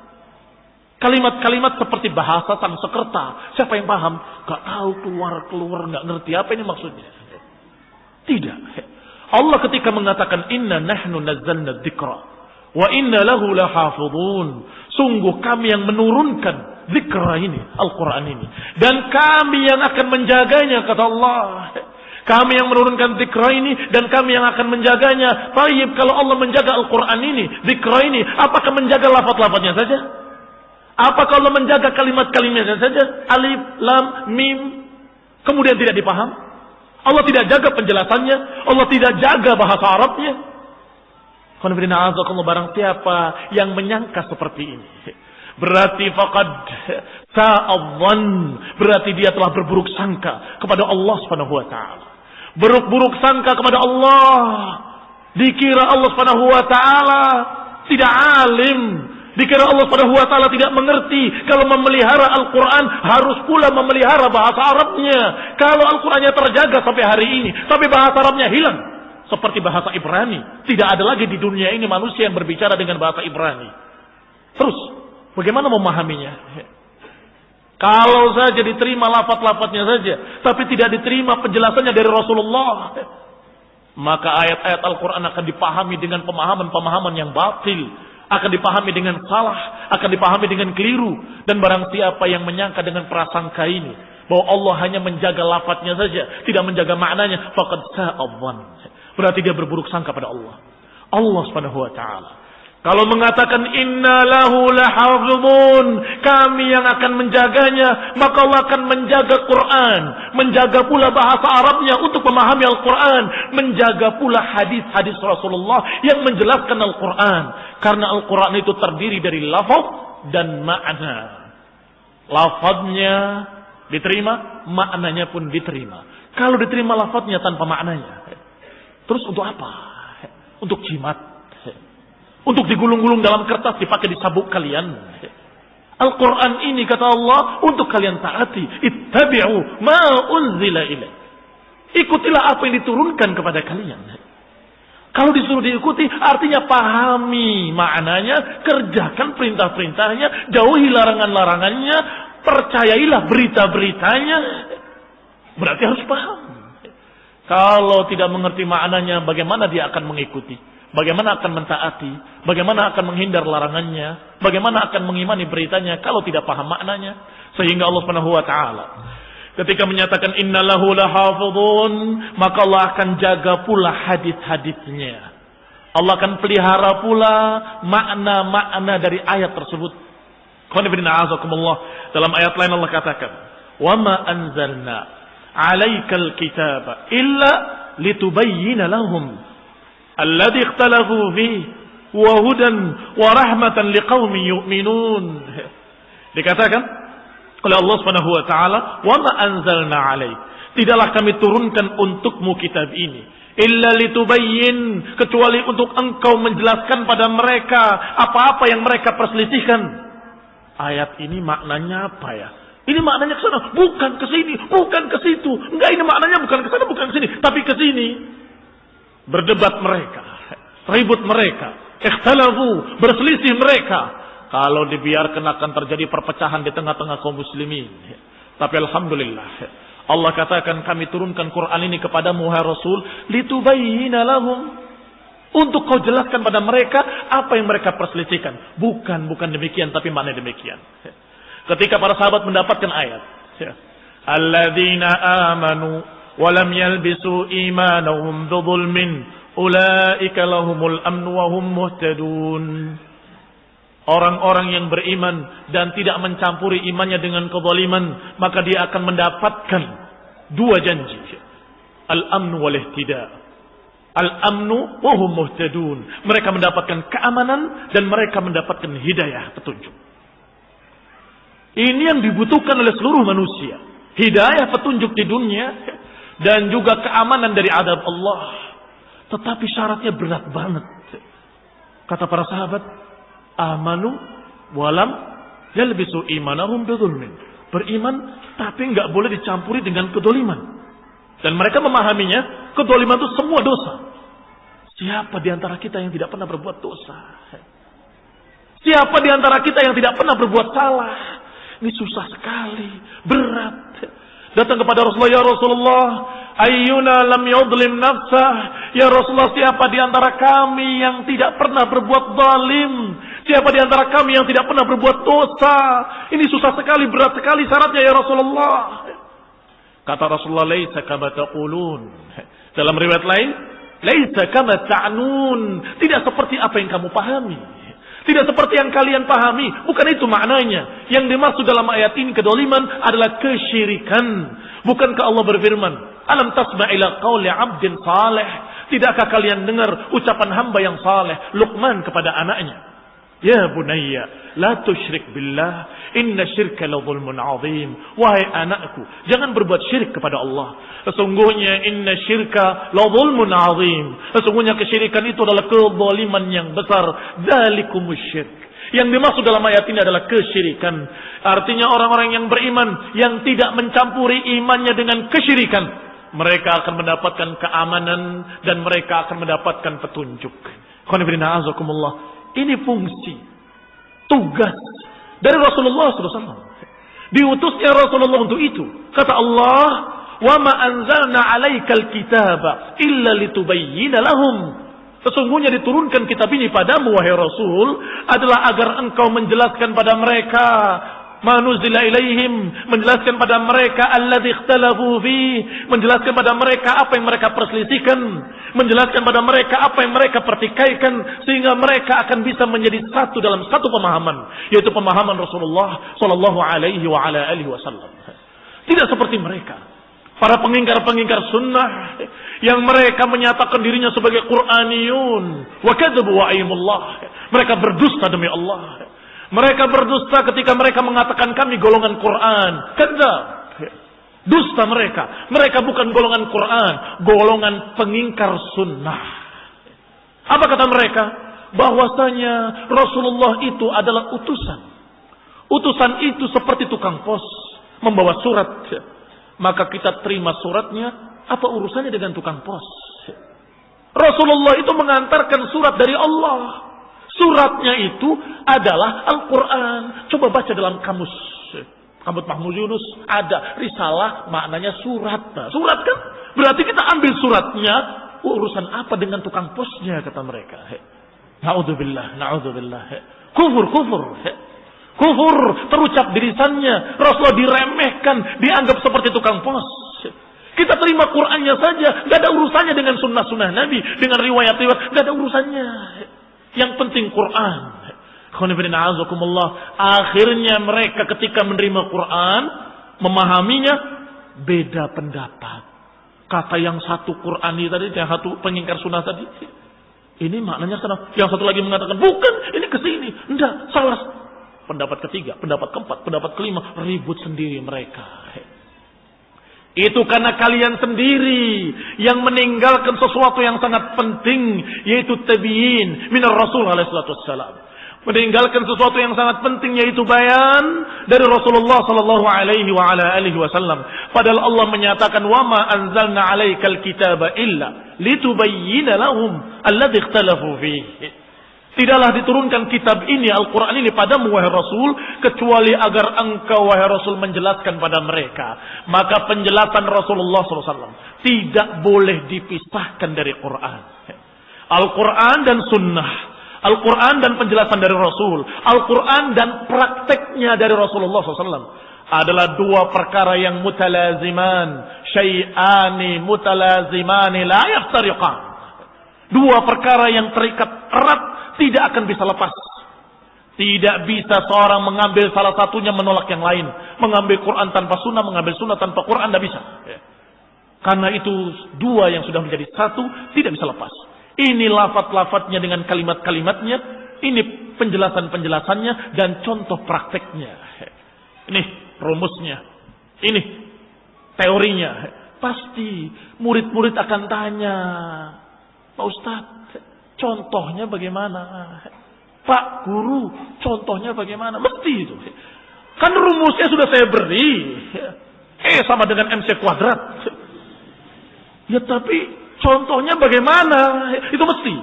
Kalimat-kalimat seperti bahasa Sanskerta. Siapa yang paham? Gak tahu, keluar, gak ngerti apa ini maksudnya. Tidak. Allah ketika mengatakan inna nahnu nazzalna dzikra wa inna lahu lahafidhun. Sungguh kami yang menurunkan dzikra ini, Al-Quran ini. Dan kami yang akan menjaganya, kata Allah. Kami yang menurunkan dzikra ini dan kami yang akan menjaganya. Tayyib, kalau Allah menjaga Al-Quran ini, dzikra ini, apakah menjaga lafaz-lafaznya saja? Apakah Allah menjaga kalimat-kalimatnya saja? Alif, lam, mim. Kemudian tidak dipaham. Allah tidak jaga penjelasannya. Allah tidak jaga bahasa Arabnya. Barang siapa yang menyangka seperti ini, berarti faqad sa'adhan. Berarti dia telah berburuk sangka kepada Allah Subhanahu wa taala. Buruk sangka kepada Allah. Dikira Allah Subhanahu wa taala tidak alim. Dikira Allah Subhanahu wa taala tidak mengerti kalau memelihara Al-Qur'an harus pula memelihara bahasa Arabnya. Kalau Al-Qur'annya terjaga sampai hari ini, tapi bahasa Arabnya hilang seperti bahasa Ibrani, tidak ada lagi di dunia ini manusia yang berbicara dengan bahasa Ibrani. Terus bagaimana memahaminya? Kalau saja diterima lafaz-lafaznya saja, tapi tidak diterima penjelasannya dari Rasulullah, maka ayat-ayat Al-Quran akan dipahami dengan pemahaman-pemahaman yang batil, akan dipahami dengan salah, akan dipahami dengan keliru. Dan barang siapa yang menyangka dengan prasangka ini, bahwa Allah hanya menjaga lafaznya saja, tidak menjaga maknanya, faqad sa'adhan. Berarti dia berburuk sangka pada Allah. Allah Subhanahu wa taala kalau mengatakan inna lahu lahafizun, kami yang akan menjaganya, maka Allah akan menjaga Quran, menjaga pula bahasa Arabnya untuk memahami Al-Quran, menjaga pula hadis-hadis Rasulullah yang menjelaskan Al-Quran. Karena Al-Quran itu terdiri dari lafaz dan makna. Lafaznya diterima, maknanya pun diterima. Kalau diterima lafaznya tanpa maknanya, terus untuk apa? Untuk jimat, untuk digulung-gulung dalam kertas dipakai di sabuk kalian. Al-Quran ini kata Allah untuk kalian taati. Ittabi'u ma unzila ilaih. Ikutilah apa yang diturunkan kepada kalian. Kalau disuruh diikuti artinya pahami maknanya, kerjakan perintah-perintahnya, jauhi larangan-larangannya, percayailah berita-beritanya. Berarti harus paham. Kalau tidak mengerti maknanya, bagaimana dia akan mengikuti? Bagaimana akan mentaati? Bagaimana akan menghindar larangannya? Bagaimana akan mengimani beritanya kalau tidak paham maknanya? Sehingga Allah Subhanahu wa taala ketika menyatakan innalahu lahafizun, maka Allah akan jaga pula hadis-hadisnya. Allah akan pelihara pula makna-makna dari ayat tersebut. Dalam ayat lain Allah katakan, "Wa ma anzalna 'alaikal kitaba illa litubayyana lahum alladhi ikhtalafu fihi wa hudan wa rahmatan liqaumin yu'minun." Dikatakan oleh Allah Subhanahu wa taala, "Wa ma anzalna 'alaik." Tidaklah kami turunkan untukmu kitab ini illa litubayyin, kecuali untuk engkau menjelaskan pada mereka apa-apa yang mereka perselisihkan. Ayat ini maknanya apa ya? Ini maknanya ke sana, bukan ke sini, bukan ke situ. Enggak, ini maknanya bukan ke sana, bukan ke sini, tapi ke sini. Berdebat mereka, ribut mereka, ikhtalafu, berselisih mereka. Kalau dibiarkan akan terjadi perpecahan di tengah-tengah kaum muslimin. Tapi alhamdulillah, Allah katakan kami turunkan Quran ini kepadamu wahai Rasul, litubayyina lahum, untuk kau jelaskan pada mereka apa yang mereka perselisihkan. Bukan demikian, tapi makna demikian. Ketika para sahabat mendapatkan ayat, alladzina amanu walam yalbisu imanahum bidzulmin ulaika lahumul amnu wa hum muhtadun. Orang-orang yang beriman dan tidak mencampuri imannya dengan kezaliman, maka dia akan mendapatkan dua janji, al-amnu wal ihtida. Al-amnu wa hum muhtadun. Mereka mendapatkan keamanan dan mereka mendapatkan hidayah, petunjuk. Ini yang dibutuhkan oleh seluruh manusia. Hidayah, petunjuk di dunia, dan juga keamanan dari adab Allah. Tetapi syaratnya berat banget. Kata para sahabat, amanu walam yalbisu imanahum bidzulmin. Beriman tapi enggak boleh dicampuri dengan kedoliman. Dan mereka memahaminya, kedoliman itu semua dosa. Siapa di antara kita yang tidak pernah berbuat dosa? Siapa di antara kita yang tidak pernah berbuat salah? Ini susah sekali, berat. Datang kepada Rasulullah, ya Rasulullah, ayyuna lam yudlim nafsah. Ya Rasulullah, siapa di antara kami yang tidak pernah berbuat zalim? Siapa di antara kami yang tidak pernah berbuat dosa? Ini susah sekali, berat sekali syaratnya ya Rasulullah. Kata Rasulullah, laisa kama taqulun. Dalam riwayat lain, laisa kama ta'nun. Tidak seperti apa yang kamu pahami. Tidak seperti yang kalian pahami. Bukan itu maknanya. Yang dimaksud dalam ayat ini kedoliman adalah kesyirikan. Bukankah Allah berfirman, alam tasma' ila qawli 'abdin salih. Tidakkah kalian dengar ucapan hamba yang saleh, Luqman kepada anaknya? Ya bunayya, la tusyrik billah, inna syirka la zulmun 'azim. Wahai anakku, jangan berbuat syirik kepada Allah. Sesungguhnya inna syirka la zulmun 'azim. Sesungguhnya kesyirikan itu adalah kezaliman yang besar. Dzalikumus syirk. Yang dimaksud dalam ayat ini adalah kesyirikan. Artinya orang-orang yang beriman yang tidak mencampuri imannya dengan kesyirikan, mereka akan mendapatkan keamanan dan mereka akan mendapatkan petunjuk. Ini fungsi, tugas dari Rasulullah SAW. Diutusnya Rasulullah untuk itu. Kata Allah, "Wa ma anzalna 'alaikal kitaba illa litubayyana lahum." Sesungguhnya diturunkan kitab ini padamu wahai Rasul adalah agar engkau menjelaskan pada mereka manuzila ilaihim, menjelaskan pada mereka alladzi ikhtalafu fi, menjelaskan pada mereka apa yang mereka perselisihkan, menjelaskan pada mereka apa yang mereka pertikaikan sehingga mereka akan bisa menjadi satu dalam satu pemahaman, yaitu pemahaman Rasulullah sallallahu alaihi wa ala alihi wasallam. Tidak seperti mereka, para pengingkar-pengingkar sunnah yang mereka menyatakan dirinya sebagai Qur'aniyun wa kadzabu wa aimullah. Mereka berdusta demi Allah. Mereka berdusta ketika mereka mengatakan kami golongan Quran. Kadzab. Dusta mereka. Mereka bukan golongan Quran, golongan pengingkar sunnah. Apa kata mereka? Bahwasanya Rasulullah itu adalah utusan. Utusan itu seperti tukang pos membawa surat. Maka kita terima suratnya. Apa urusannya dengan tukang pos? Rasulullah itu mengantarkan surat dari Allah. Suratnya itu adalah Al-Quran. Coba baca dalam kamus. Kamus Mahmud Yunus ada risalah maknanya surat. Nah, surat kan? Berarti kita ambil suratnya. Urusan apa dengan tukang posnya kata mereka. Na'udzubillah. Na'udzubillah. Kufur. Kufur terucap di lisannya. Rasulullah diremehkan. Dianggap seperti tukang pos. Kita terima Qur'annya saja, gak ada urusannya dengan sunnah-sunnah Nabi, dengan riwayat-riwayat, gak ada urusannya. Yang penting Qur'an. Akhirnya mereka ketika menerima Qur'an, memahaminya, beda pendapat. Kata yang satu Qur'ani tadi, yang satu pengingkar sunnah tadi, ini maknanya sana. Yang satu lagi mengatakan, bukan, ini kesini. Enggak, salah. Pendapat ketiga, pendapat keempat, pendapat kelima, ribut sendiri mereka. Itu karena kalian sendiri yang meninggalkan sesuatu yang sangat penting, yaitu tabiin minar Rasul alaihi salatu wassalam. Meninggalkan sesuatu yang sangat penting, yaitu bayan dari Rasulullah sallallahu alaihi wa ala alihi wasallam. Padahal Allah menyatakan wa ma anzalna 'alaikal kitaba illa litubayyana lahum alladzi ikhtalafu fihi. Tidaklah diturunkan kitab ini, Al-Quran ini padamu wahai Rasul, kecuali agar engkau wahai Rasul menjelaskan pada mereka. Maka penjelasan Rasulullah SAW tidak boleh dipisahkan dari Quran. Al-Quran dan sunnah, Al-Quran dan penjelasan dari Rasul, Al-Quran dan prakteknya dari Rasulullah SAW adalah dua perkara yang mutalaziman. Syai'ani mutalazimani la yaftariqan. Dua perkara yang terikat erat, tidak akan bisa lepas. Tidak bisa seorang mengambil salah satunya menolak yang lain. Mengambil Quran tanpa sunnah, mengambil sunnah tanpa Quran, tidak bisa. Karena itu dua yang sudah menjadi satu, tidak bisa lepas. Ini lafaz-lafaznya dengan kalimat-kalimatnya. Ini penjelasan-penjelasannya dan contoh prakteknya. Ini rumusnya. Ini teorinya. Pasti murid-murid akan tanya, Pak Ustadz, contohnya bagaimana? Pak Guru, contohnya bagaimana? Mesti itu. Kan rumusnya sudah saya beri. Sama dengan MC kuadrat. Ya tapi contohnya bagaimana? Itu mesti.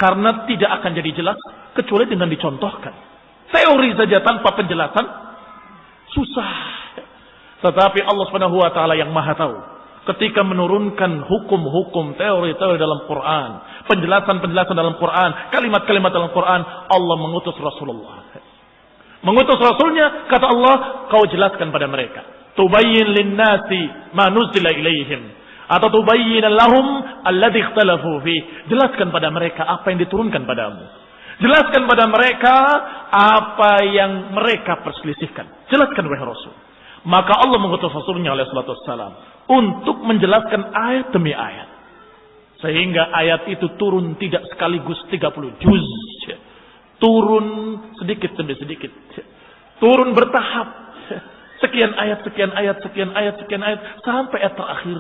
Karena tidak akan jadi jelas kecuali dengan dicontohkan. Teori saja tanpa penjelasan susah. Tetapi Allah Subhanahu wa taala yang Maha tahu. Ketika menurunkan hukum-hukum teori-teori dalam Quran, penjelasan-penjelasan dalam Quran, kalimat-kalimat dalam Quran, Allah mengutus Rasulullah. Mengutus Rasulnya, kata Allah, kau jelaskan pada mereka. Tubayyin linnasi ma nuzila ilaihim. Atau tubayyin lahum alladhi ikhtalafu fi. Jelaskan pada mereka apa yang diturunkan padamu. Jelaskan pada mereka apa yang mereka perselisihkan. Jelaskan wahai Rasul. Maka Allah mengutus Rasulnya alaihi salatu wassalam untuk menjelaskan ayat demi ayat. Sehingga ayat itu turun tidak sekaligus 30 juz. Turun sedikit demi sedikit. Turun bertahap. Sekian ayat, sekian ayat, sekian ayat, sekian ayat. Sampai ayat terakhir.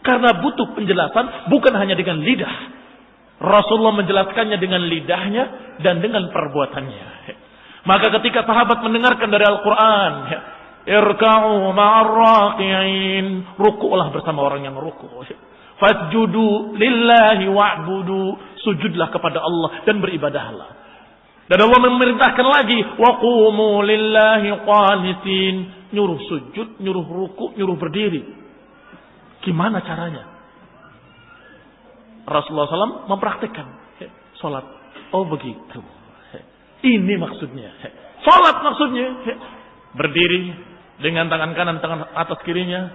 Karena butuh penjelasan bukan hanya dengan lidah Rasulullah menjelaskannya dengan lidahnya dan dengan perbuatannya. Maka ketika sahabat mendengarkan dari Al-Quran, irka'u ma'ar raqi'in, ruku'lah bersama orang yang ruku'. Fasjudu lillahi wa'budu, sujudlah kepada Allah dan beribadahlah. Dan Allah memerintahkan lagi, wa qumu lillahi qanitin, nyuruh sujud, nyuruh ruku', nyuruh berdiri. Gimana caranya? Rasulullah SAW mempraktikkan salat. Oh begitu. Ini maksudnya. Salat maksudnya. Berdiri dengan tangan kanan, tangan atas kirinya,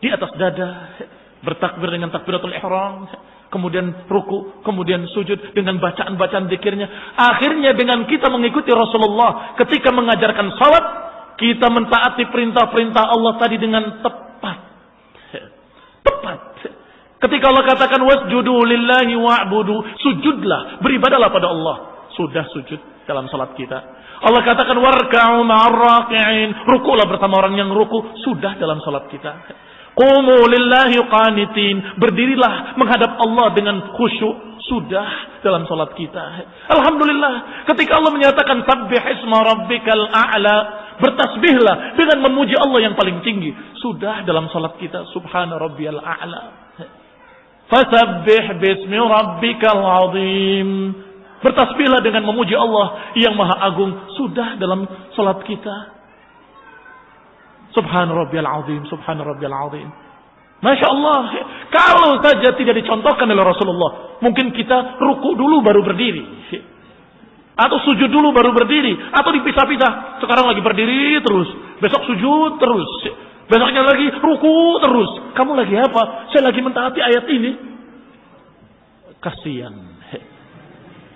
di atas dada, bertakbir dengan takbiratul ihram, kemudian ruku, kemudian sujud dengan bacaan-bacaan zikirnya. Akhirnya dengan kita mengikuti Rasulullah ketika mengajarkan salat, kita mentaati perintah-perintah Allah tadi dengan tepat. Tepat. Ketika Allah katakan wasjudu lillahi wa'budu, sujudlah, beribadahlah pada Allah. Sudah sujud dalam salat kita. Allah katakan warka'u ma'ar raqi'in, ruku'lah bersama orang yang ruku, sudah dalam salat kita. Qumu lillahi qanitin, berdirilah menghadap Allah dengan khusyuk, sudah dalam salat kita. Alhamdulillah, ketika Allah menyatakan sabbih isma rabbikal a'la, bertasbihlah dengan memuji Allah yang paling tinggi, sudah dalam salat kita. Subhana rabbiyal a'la, fasabbih bismi rabbikal azim, bertasbihlah dengan memuji Allah yang maha agung, sudah dalam salat kita. Subhana rabbiyal azim, subhana rabbiyal azim. Masya Allah, kalau saja tidak dicontohkan oleh Rasulullah, mungkin kita ruku dulu baru berdiri, atau sujud dulu baru berdiri, atau dipisah-pisah. Sekarang lagi berdiri terus, besok sujud terus, besoknya lagi ruku terus. Kamu lagi apa? Saya lagi mentaati ayat ini. Kasihan.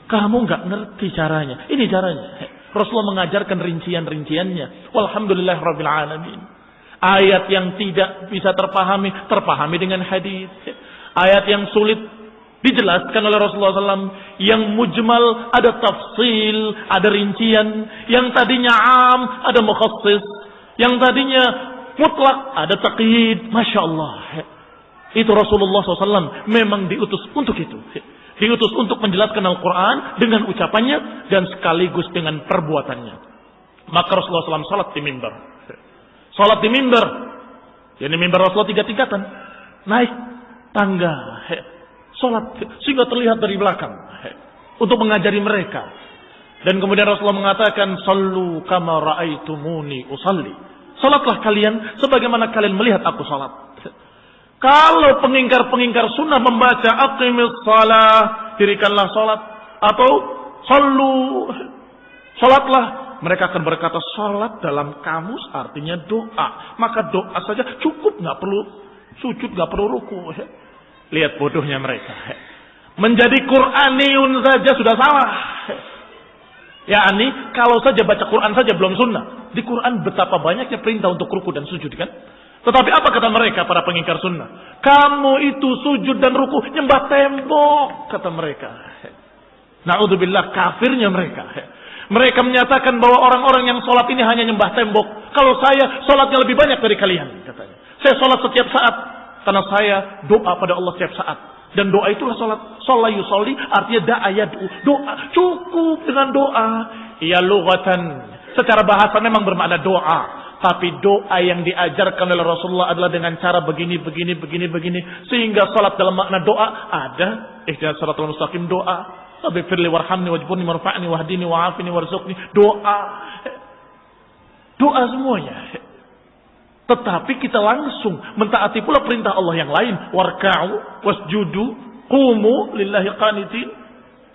Kamu nggak ngerti caranya. Ini caranya. Rasulullah mengajarkan rincian-rinciannya. Walhamdulillahirabbil alamin. Ayat yang tidak bisa terpahami dengan hadis. Ayat yang sulit dijelaskan oleh Rasulullah SAW. Yang mujmal ada tafsil, ada rincian. Yang tadinya am ada mukhassis. Yang tadinya mutlak ada taqyid. Masya Allah. Itu Rasulullah SAW memang diutus untuk itu. Diutus untuk menjelaskan Al-Quran dengan ucapannya dan sekaligus dengan perbuatannya. Maka Rasulullah SAW salat di mimbar. Salat di mimbar. Jadi mimbar Rasulullah 3 tingkatan. Naik tangga. Salat sehingga terlihat dari belakang. Untuk mengajari mereka. Dan kemudian Rasulullah mengatakan, sallu kama ra'aitumuni usalli. Salatlah kalian sebagaimana kalian melihat aku salat. Kalau pengingkar-pengingkar sunnah membaca aqimis salah, dirikanlah salat, atau sallu, salatlah, mereka akan berkata salat dalam kamus artinya doa. Maka doa saja cukup, nggak perlu sujud, nggak perlu ruku. Lihat bodohnya mereka. Menjadi Qur'aniyun saja sudah salah. Yani kalau saja baca Quran saja belum sunnah. Di Quran betapa banyaknya perintah untuk ruku dan sujud kan? Tetapi apa kata mereka para pengingkar sunnah? Kamu itu sujud dan ruku nyembah tembok, kata mereka. Na'udzubillah, kafirnya mereka. Mereka menyatakan bahwa orang-orang yang sholat ini hanya nyembah tembok. Kalau saya sholatnya lebih banyak dari kalian, katanya. Saya sholat setiap saat karena saya doa pada Allah setiap saat. Dan doa itulah sholat. Sholat yusolli artinya da'a yad'u. Doa cukup dengan doa. Ya lughatan. Secara bahasa memang bermakna doa. Tapi doa yang diajarkan oleh Rasulullah adalah dengan cara begini. Sehingga salat dalam makna doa ada. Ihdinas siratal mustaqim doa. Rabbighfirli warhamni wajburni warfa'ni wahdini wa'afini warzuqni. Doa. Doa semuanya. Tetapi kita langsung mentaati pula perintah Allah yang lain. Warka'u wasjudu qumu lillahi qanitin.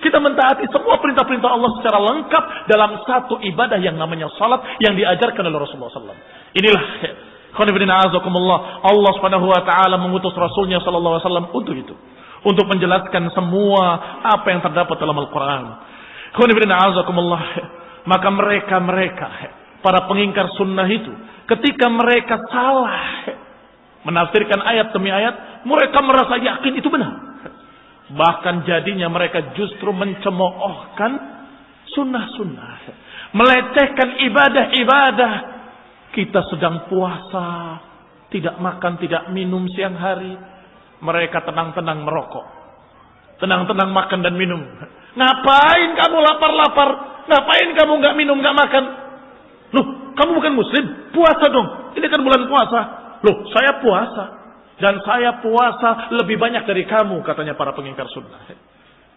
Kita mentaati semua perintah-perintah Allah secara lengkap dalam satu ibadah yang namanya salat yang diajarkan oleh Rasulullah SAW. Inilah Allah Subhanahu wa taala mengutus Rasulnya sallallahu alaihi wasallam untuk itu. Untuk menjelaskan semua apa yang terdapat dalam Al-Qur'an. Maka mereka para pengingkar sunnah itu ketika mereka salah menafsirkan ayat demi ayat, mereka merasa yakin itu benar. Bahkan jadinya mereka justru mencemoohkan sunnah-sunnah. Melecehkan ibadah-ibadah. Kita sedang puasa. Tidak makan, tidak minum siang hari. Mereka tenang-tenang merokok. tenang-tenang makan dan minum. Ngapain kamu lapar-lapar? Ngapain kamu nggak minum, nggak makan? Loh, kamu bukan muslim? Puasa dong. Ini kan bulan puasa. Loh, saya puasa. Dan saya puasa lebih banyak dari kamu, katanya para pengingkar sunnah.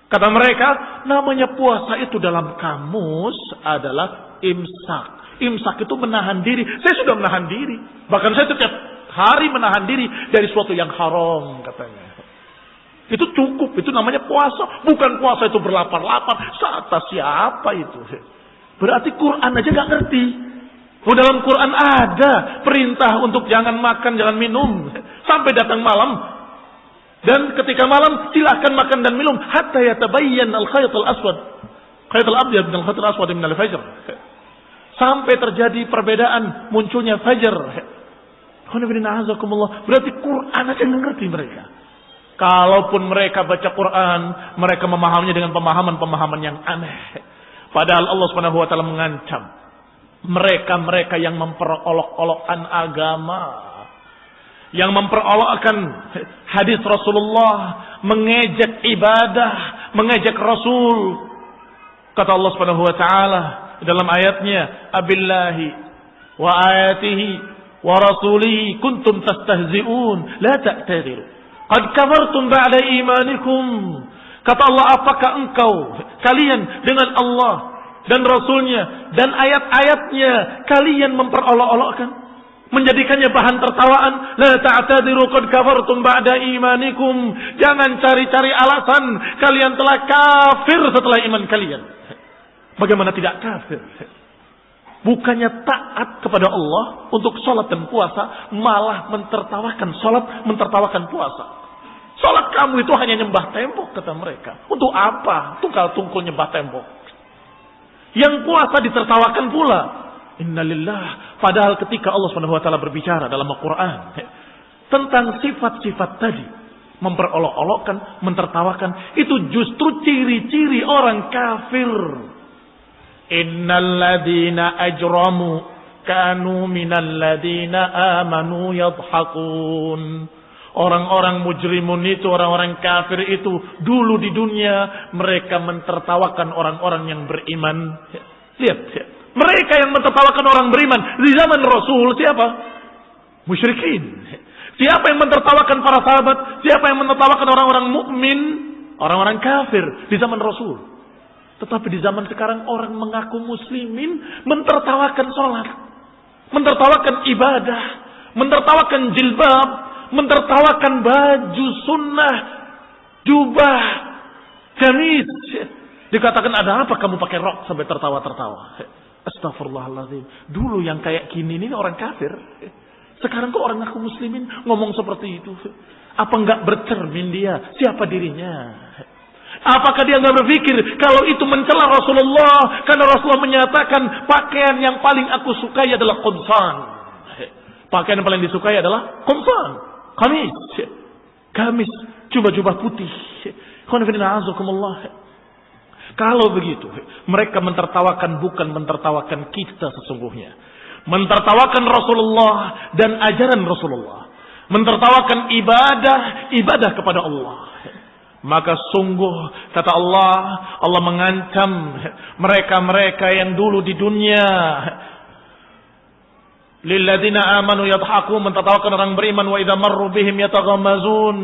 Kata mereka, namanya puasa itu dalam kamus adalah imsak. Imsak itu menahan diri. Saya sudah menahan diri. Bahkan saya setiap hari menahan diri dari sesuatu yang haram, katanya. Itu cukup, itu namanya puasa. Bukan puasa itu berlapar-lapar. Kata siapa itu? Berarti Quran aja gak ngerti. Dalam Quran ada perintah untuk jangan makan, jangan minum. Sampai datang malam. Dan ketika malam silahkan makan dan minum. Hatta yatabayyan al-khayt al-aswad. Khayt al-abyad min al-khayt al-aswad min al-fajr. Sampai terjadi perbedaan munculnya fajar. Berarti Quran aja nggak ngerti mereka. Kalaupun mereka baca Quran, mereka memahaminya dengan pemahaman-pemahaman yang aneh. Padahal Allah Subhanahu wa taala mengancam mereka-mereka yang memperolok-olokkan agama, yang memperolokkan hadis Rasulullah, mengejek ibadah, mengejek Rasul. Kata Allah Subhanahu wa taala dalam ayatnya, "Abillahi wa ayatihi wa rasulihi kuntum tastahzi'un, la ta'tadiru. Qad kafartum ba'da imanikum." Kata Allah, apakah kalian dengan Allah dan Rasulnya dan ayat-ayatnya kalian memperolok-olokkan, menjadikannya bahan tertawaan? La ta'tadiru qad kafartum ba'da imanikum. Jangan cari-cari alasan, kalian telah kafir setelah iman kalian. Bagaimana tidak kafir? Bukannya taat kepada Allah untuk sholat dan puasa, malah mentertawakan sholat, mentertawakan puasa. Sholat kamu itu hanya nyembah tembok, kata mereka. Untuk apa? Tungkal-tungkul nyembah tembok. Yang puasa ditertawakan pula. Innalillah. Padahal ketika Allah SWT berbicara dalam Al-Quran tentang sifat-sifat tadi, memperolok-olokkan, mentertawakan, itu justru ciri-ciri orang kafir. Innal ladina ajramu kanu minal ladina amanu yadhakun. Orang-orang mujrimun itu, orang-orang kafir itu dulu di dunia mereka mentertawakan orang-orang yang beriman. Lihat, mereka yang mentertawakan orang beriman di zaman Rasul siapa? Musyrikin. Siapa yang mentertawakan para sahabat? Siapa yang mentertawakan orang-orang mukmin? Orang-orang kafir di zaman Rasul. Tetapi di zaman sekarang orang mengaku muslimin mentertawakan sholat, mentertawakan ibadah, mentertawakan jilbab, mentertawakan baju sunnah, jubah, gamis. Dikatakan ada apa kamu pakai rok sampai tertawa-tertawa? Astagfirullahaladzim. Dulu yang kayak gini ini orang kafir. Sekarang kok orang ngaku muslimin ngomong seperti itu? Apa enggak bercermin dia? Siapa dirinya? Apakah dia nggak berpikir kalau itu mencela Rasulullah? Karena Rasulullah menyatakan pakaian yang paling aku sukai adalah qumsan. Pakaian yang paling disukai adalah qumsan, gamis, jubah-jubah putih. Kalau begitu, mereka mentertawakan bukan mentertawakan kita sesungguhnya. Mentertawakan Rasulullah dan ajaran Rasulullah. Mentertawakan ibadah kepada Allah. Maka sungguh, kata Allah, Allah mengancam mereka-mereka yang dulu di dunia. Lilladzina amanu yadhaku, mentertawakan orang beriman, wa idza marru bihim yataghammazun,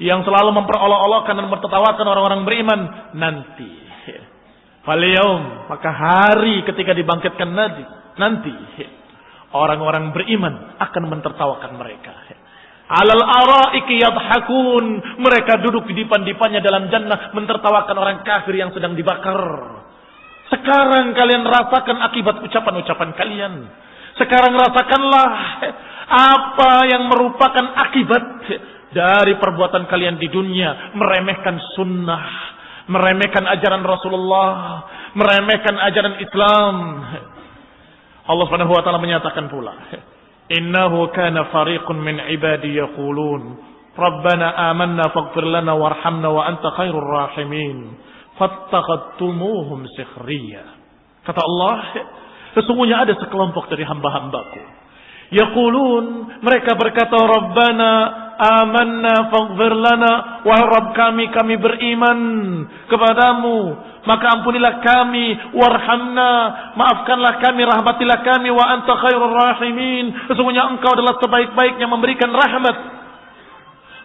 yang selalu memperolok-olokkan dan mentertawakan orang-orang beriman nanti. Fal yaum, maka hari ketika dibangkitkan nanti orang-orang beriman akan mentertawakan mereka. Alal araiki yadhakun, mereka duduk di dipan-dipannya dalam jannah mentertawakan orang kafir yang sedang dibakar. Sekarang kalian rasakan akibat ucapan-ucapan kalian. Sekarang rasakanlah apa yang merupakan akibat dari perbuatan kalian di dunia. Meremehkan sunnah, meremehkan ajaran Rasulullah, meremehkan ajaran Islam. Allah Subhanahu wa taala menyatakan pula, innahu kana fariqun min ibadi yaqulun rabbana amanna faghfir lana warhamna wa anta khairur rahimin fattakhadtumuhum sikhriya. Kata Allah, sesungguhnya ada sekelompok dari hamba-hambaku yaqulun, mereka berkata, rabbana amanna faghfir lana, wahai Rabb kami beriman kepadamu, maka ampunilah kami, warhamna, maafkanlah kami, rahmatilah kami, wa anta khairur rahimin, sesungguhnya engkau adalah sebaik-baiknya memberikan rahmat.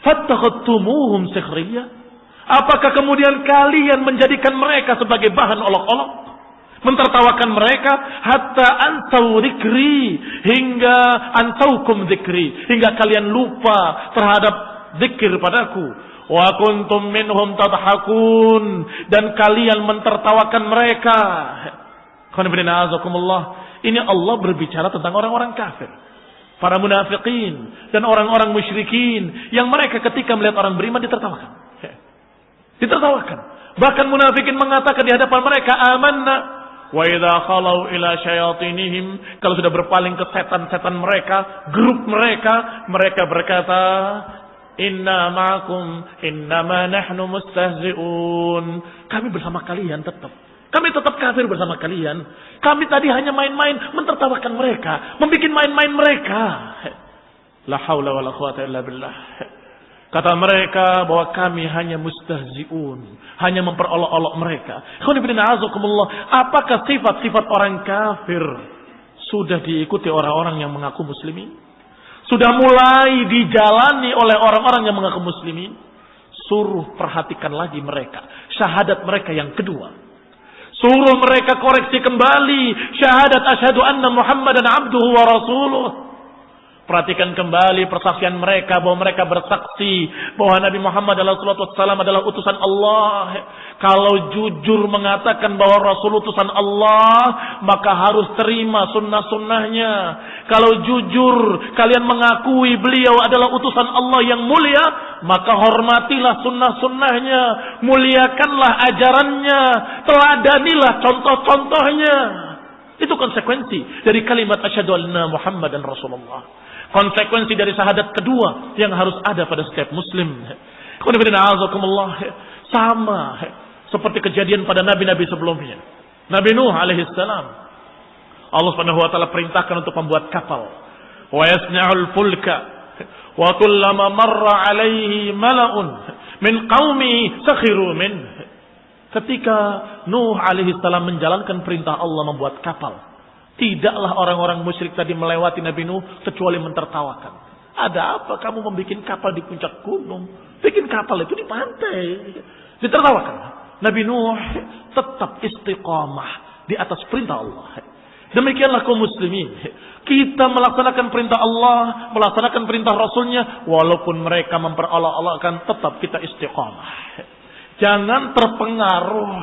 Fattakhadtumuhum sikhriya, apakah kemudian kalian menjadikan mereka sebagai bahan olok-olok, mentertawakan mereka, hatta antau dzikri, hingga antaukum dzikri, hingga kalian lupa terhadap zikir padaku. Wa kuntum minhum tadhakun, dan kalian mentertawakan mereka. Ini Allah berbicara tentang orang-orang kafir, para munafikin dan orang-orang musyrikin, yang mereka ketika melihat orang beriman ditertawakan. Bahkan munafikin mengatakan di hadapan mereka, amanna. Wa idza khalau ila syayatinihim, kalau sudah berpaling ke setan-setan mereka, grup mereka berkata, inna ma'akum innama nahnu mustahzi'un, kami bersama kalian tetap. Kami tetap kafir bersama kalian. Kami tadi hanya main-main, mentertawakan mereka, membikin main-main mereka. La haula wala quwata illa billah. Kata mereka bahwa kami hanya mustahzi'un, hanya memperolok-olok mereka. Apakah sifat-sifat orang kafir sudah diikuti orang-orang yang mengaku muslimin? Sudah mulai dijalani oleh orang-orang yang mengaku muslimin? Suruh perhatikan lagi mereka, syahadat mereka yang kedua. Suruh mereka koreksi kembali syahadat asyhadu anna Muhammadan abduhu wa rasuluh. Perhatikan kembali persaksian mereka, bahwa mereka bersaksi bahwa Nabi Muhammad SAW adalah utusan Allah. Kalau jujur mengatakan bahwa Rasul utusan Allah, maka harus terima sunnah-sunnahnya. Kalau jujur kalian mengakui beliau adalah utusan Allah yang mulia, maka hormatilah sunnah-sunnahnya, muliakanlah ajarannya, teladanilah contoh-contohnya. Itu konsekuensi dari kalimat asyhadu anna Muhammadan Rasulullah. Konsekuensi dari syahadat kedua yang harus ada pada setiap muslim. Sama seperti kejadian pada nabi-nabi sebelumnya. Nabi Nuh alaihissalam, Allah Subhanahu wa taala perintahkan untuk membuat kapal. Wa yasna'ul fulka wa kullama marra alaihi mala'un min qaumi sakhiru min. Ketika Nuh alaihissalam menjalankan perintah Allah membuat kapal, tidaklah orang-orang musyrik tadi melewati Nabi Nuh kecuali mentertawakan. Ada apa kamu membuat kapal di puncak gunung? Bikin kapal itu di pantai. Ditertawakan. Nabi Nuh tetap istiqamah di atas perintah Allah. Demikianlah kaum muslimin. Kita melaksanakan perintah Allah, melaksanakan perintah Rasulnya, walaupun mereka memperolok-olokkan, tetap kita istiqamah. Jangan terpengaruh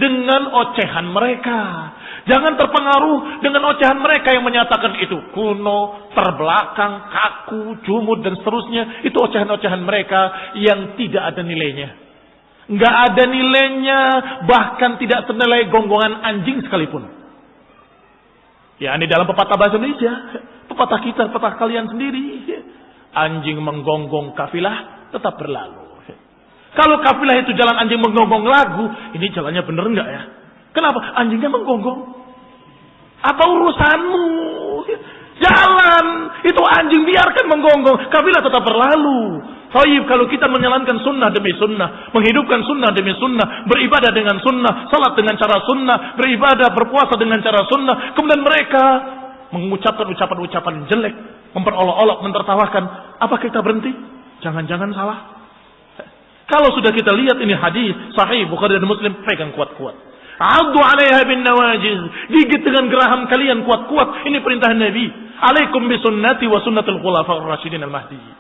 dengan ocehan mereka. Jangan terpengaruh dengan ocehan mereka yang menyatakan itu kuno, terbelakang, kaku, jumud, dan seterusnya. Itu ocehan-ocehan mereka yang tidak ada nilainya. Nggak ada nilainya, bahkan tidak senilai gonggongan anjing sekalipun. Ya, ini dalam pepatah bahasa Indonesia. Pepatah kita, pepatah kalian sendiri. Anjing menggonggong kafilah tetap berlalu. Kalau kafilah itu jalan anjing menggonggong lagu, ini jalannya bener enggak ya? Kenapa? Anjingnya menggonggong. Apa urusanmu? Jalan, itu anjing biarkan menggonggong, kafilah tetap berlalu. Thayyib, kalau kita menjalankan sunnah demi sunnah, menghidupkan sunnah demi sunnah, beribadah dengan sunnah, salat dengan cara sunnah, beribadah, berpuasa dengan cara sunnah, kemudian mereka mengucapkan ucapan-ucapan jelek, memperolok-olok, mentertawakan, apa kita berhenti? Jangan-jangan salah. Kalau sudah kita lihat ini hadis sahih Bukhari dan Muslim, pegang kuat-kuat. Addu 'alaiha bin nawajiz, gigit dengan geraham kalian kuat-kuat. Ini perintah Nabi. Alaikum bi sunnati wa sunnatul khulafa'ir rasyidin al-mahdiyyin.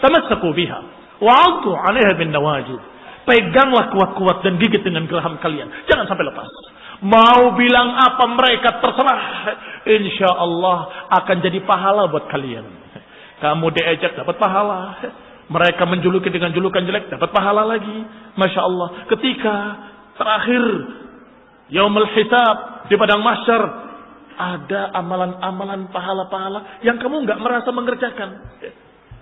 Tamassaku biha wa 'addu 'alaiha bin nawajiz. Peganglah kuat-kuat dan gigit dengan geraham kalian. Jangan sampai lepas. Mau bilang apa mereka terserah. Insyaallah akan jadi pahala buat kalian. Kamu diejek dapat pahala. Mereka menjuluki dengan julukan jelek, dapat pahala lagi. Masya Allah. Ketika terakhir yaumul hisab di padang mahsyar, ada amalan-amalan pahala-pahala yang kamu nggak merasa mengerjakan.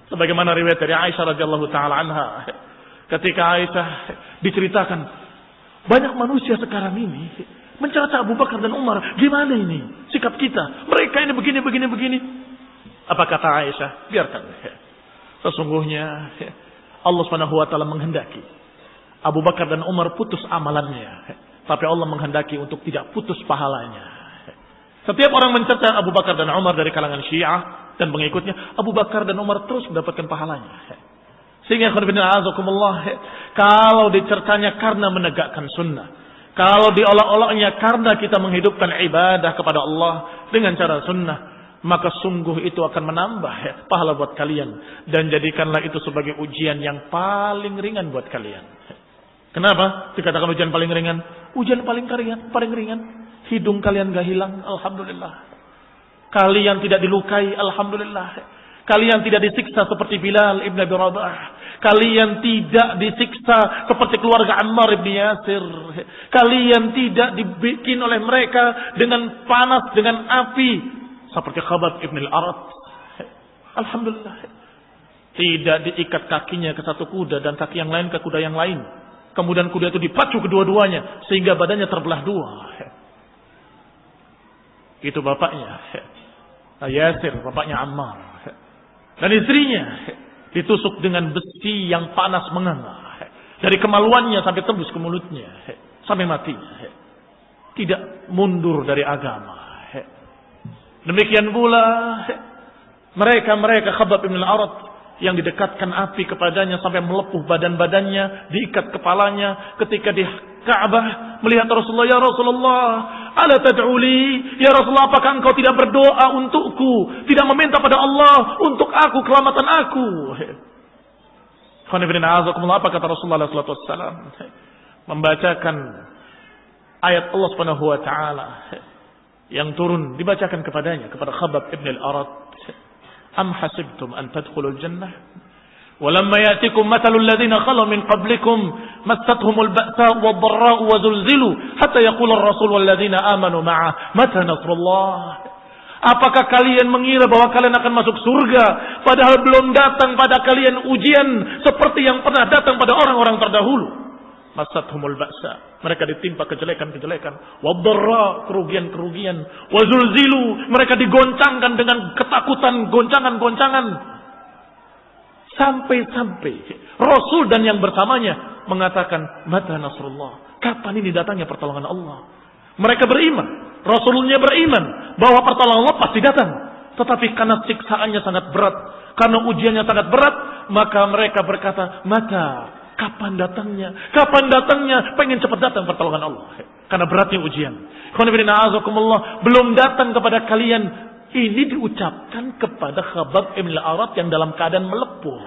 Sebagaimana riwayat dari Aisyah radhiyallahu taala anha. Ketika Aisyah diceritakan, banyak manusia sekarang ini mencerca Abu Bakar dan Umar. Gimana ini sikap kita? Mereka ini begini. Apa kata Aisyah? Biarkan. Sesungguhnya Allah Subhanahu wa taala menghendaki Abu Bakar dan Umar putus amalannya, tapi Allah menghendaki untuk tidak putus pahalanya. Setiap orang mencerca Abu Bakar dan Umar dari kalangan Syiah dan pengikutnya, Abu Bakar dan Umar terus mendapatkan pahalanya. Sehingga kalau dicercanya karena menegakkan sunnah, kalau diolok-oloknya karena kita menghidupkan ibadah kepada Allah dengan cara sunnah, maka sungguh itu akan menambah pahala buat kalian. Dan jadikanlah itu sebagai ujian yang paling ringan buat kalian. Kenapa dikatakan ujian paling ringan? Ujian paling ringan. Hidung kalian gak hilang, alhamdulillah. Kalian tidak dilukai, alhamdulillah. Kalian tidak disiksa seperti Bilal ibn Abi Rabah. Kalian tidak disiksa seperti keluarga Ammar ibn Yasir. Kalian tidak dibikin oleh mereka dengan panas, dengan api seperti Khabbab ibn al-Arat. Alhamdulillah. Tidak diikat kakinya ke satu kuda dan kaki yang lain ke kuda yang lain. Kemudian kuda itu dipacu kedua-duanya sehingga badannya terbelah dua. Itu bapaknya Yasir, bapaknya Ammar. Dan istrinya ditusuk dengan besi yang panas menganga. Dari kemaluannya sampai tembus ke mulutnya. Sampai matinya. Tidak mundur dari agama. Demikian pula mereka Khabbab bin al-Arat yang didekatkan api kepadanya sampai melepuh badan-badannya, diikat kepalanya ketika di Ka'bah melihat Rasulullah, ya Rasulullah, ala tad'uli, ya Rasulullah, apakah engkau tidak berdoa untukku, tidak meminta pada Allah untuk aku, keselamatan aku? Apa kata Rasulullah sallallahu alaihi wasallam? Membacakan ayat Allah Subhanahu wa taala yang turun dibacakan kepadanya, kepada Khabbab ibn al-Arat. Am hasibtum an tadkhulul jannah walamma ya'tikum mathalul ladzina khalu min qablikum massatuhumul ba'sa wad-dharra'u wa zulzilu hatta yaqula ar-rasul wal ladzina amanu ma'ah mata nasrullah. Apakah kalian mengira bahwa kalian akan masuk surga padahal belum datang pada kalian ujian seperti yang pernah datang pada orang-orang terdahulu? Massatuhumul ba'sa, mereka ditimpa kejelekan-kejelekan, wad-dharra, kerugian-kerugian, wa zulzilu, mereka digoncangkan dengan ketakutan, goncangan-goncangan. Sampai-sampai Rasul dan yang bersamanya mengatakan, mata nasrullah, kapan ini datangnya pertolongan Allah? Mereka beriman, Rasulnya beriman bahwa pertolongan Allah pasti datang. Tetapi karena siksaannya sangat berat, karena ujiannya sangat berat, maka mereka berkata, mata, kapan datangnya? Kapan datangnya? Pengen cepat datang pertolongan Allah. Karena beratnya ujian. Belum datang kepada kalian. Ini diucapkan kepada Khabbab ibn al-Arat yang dalam keadaan melepuh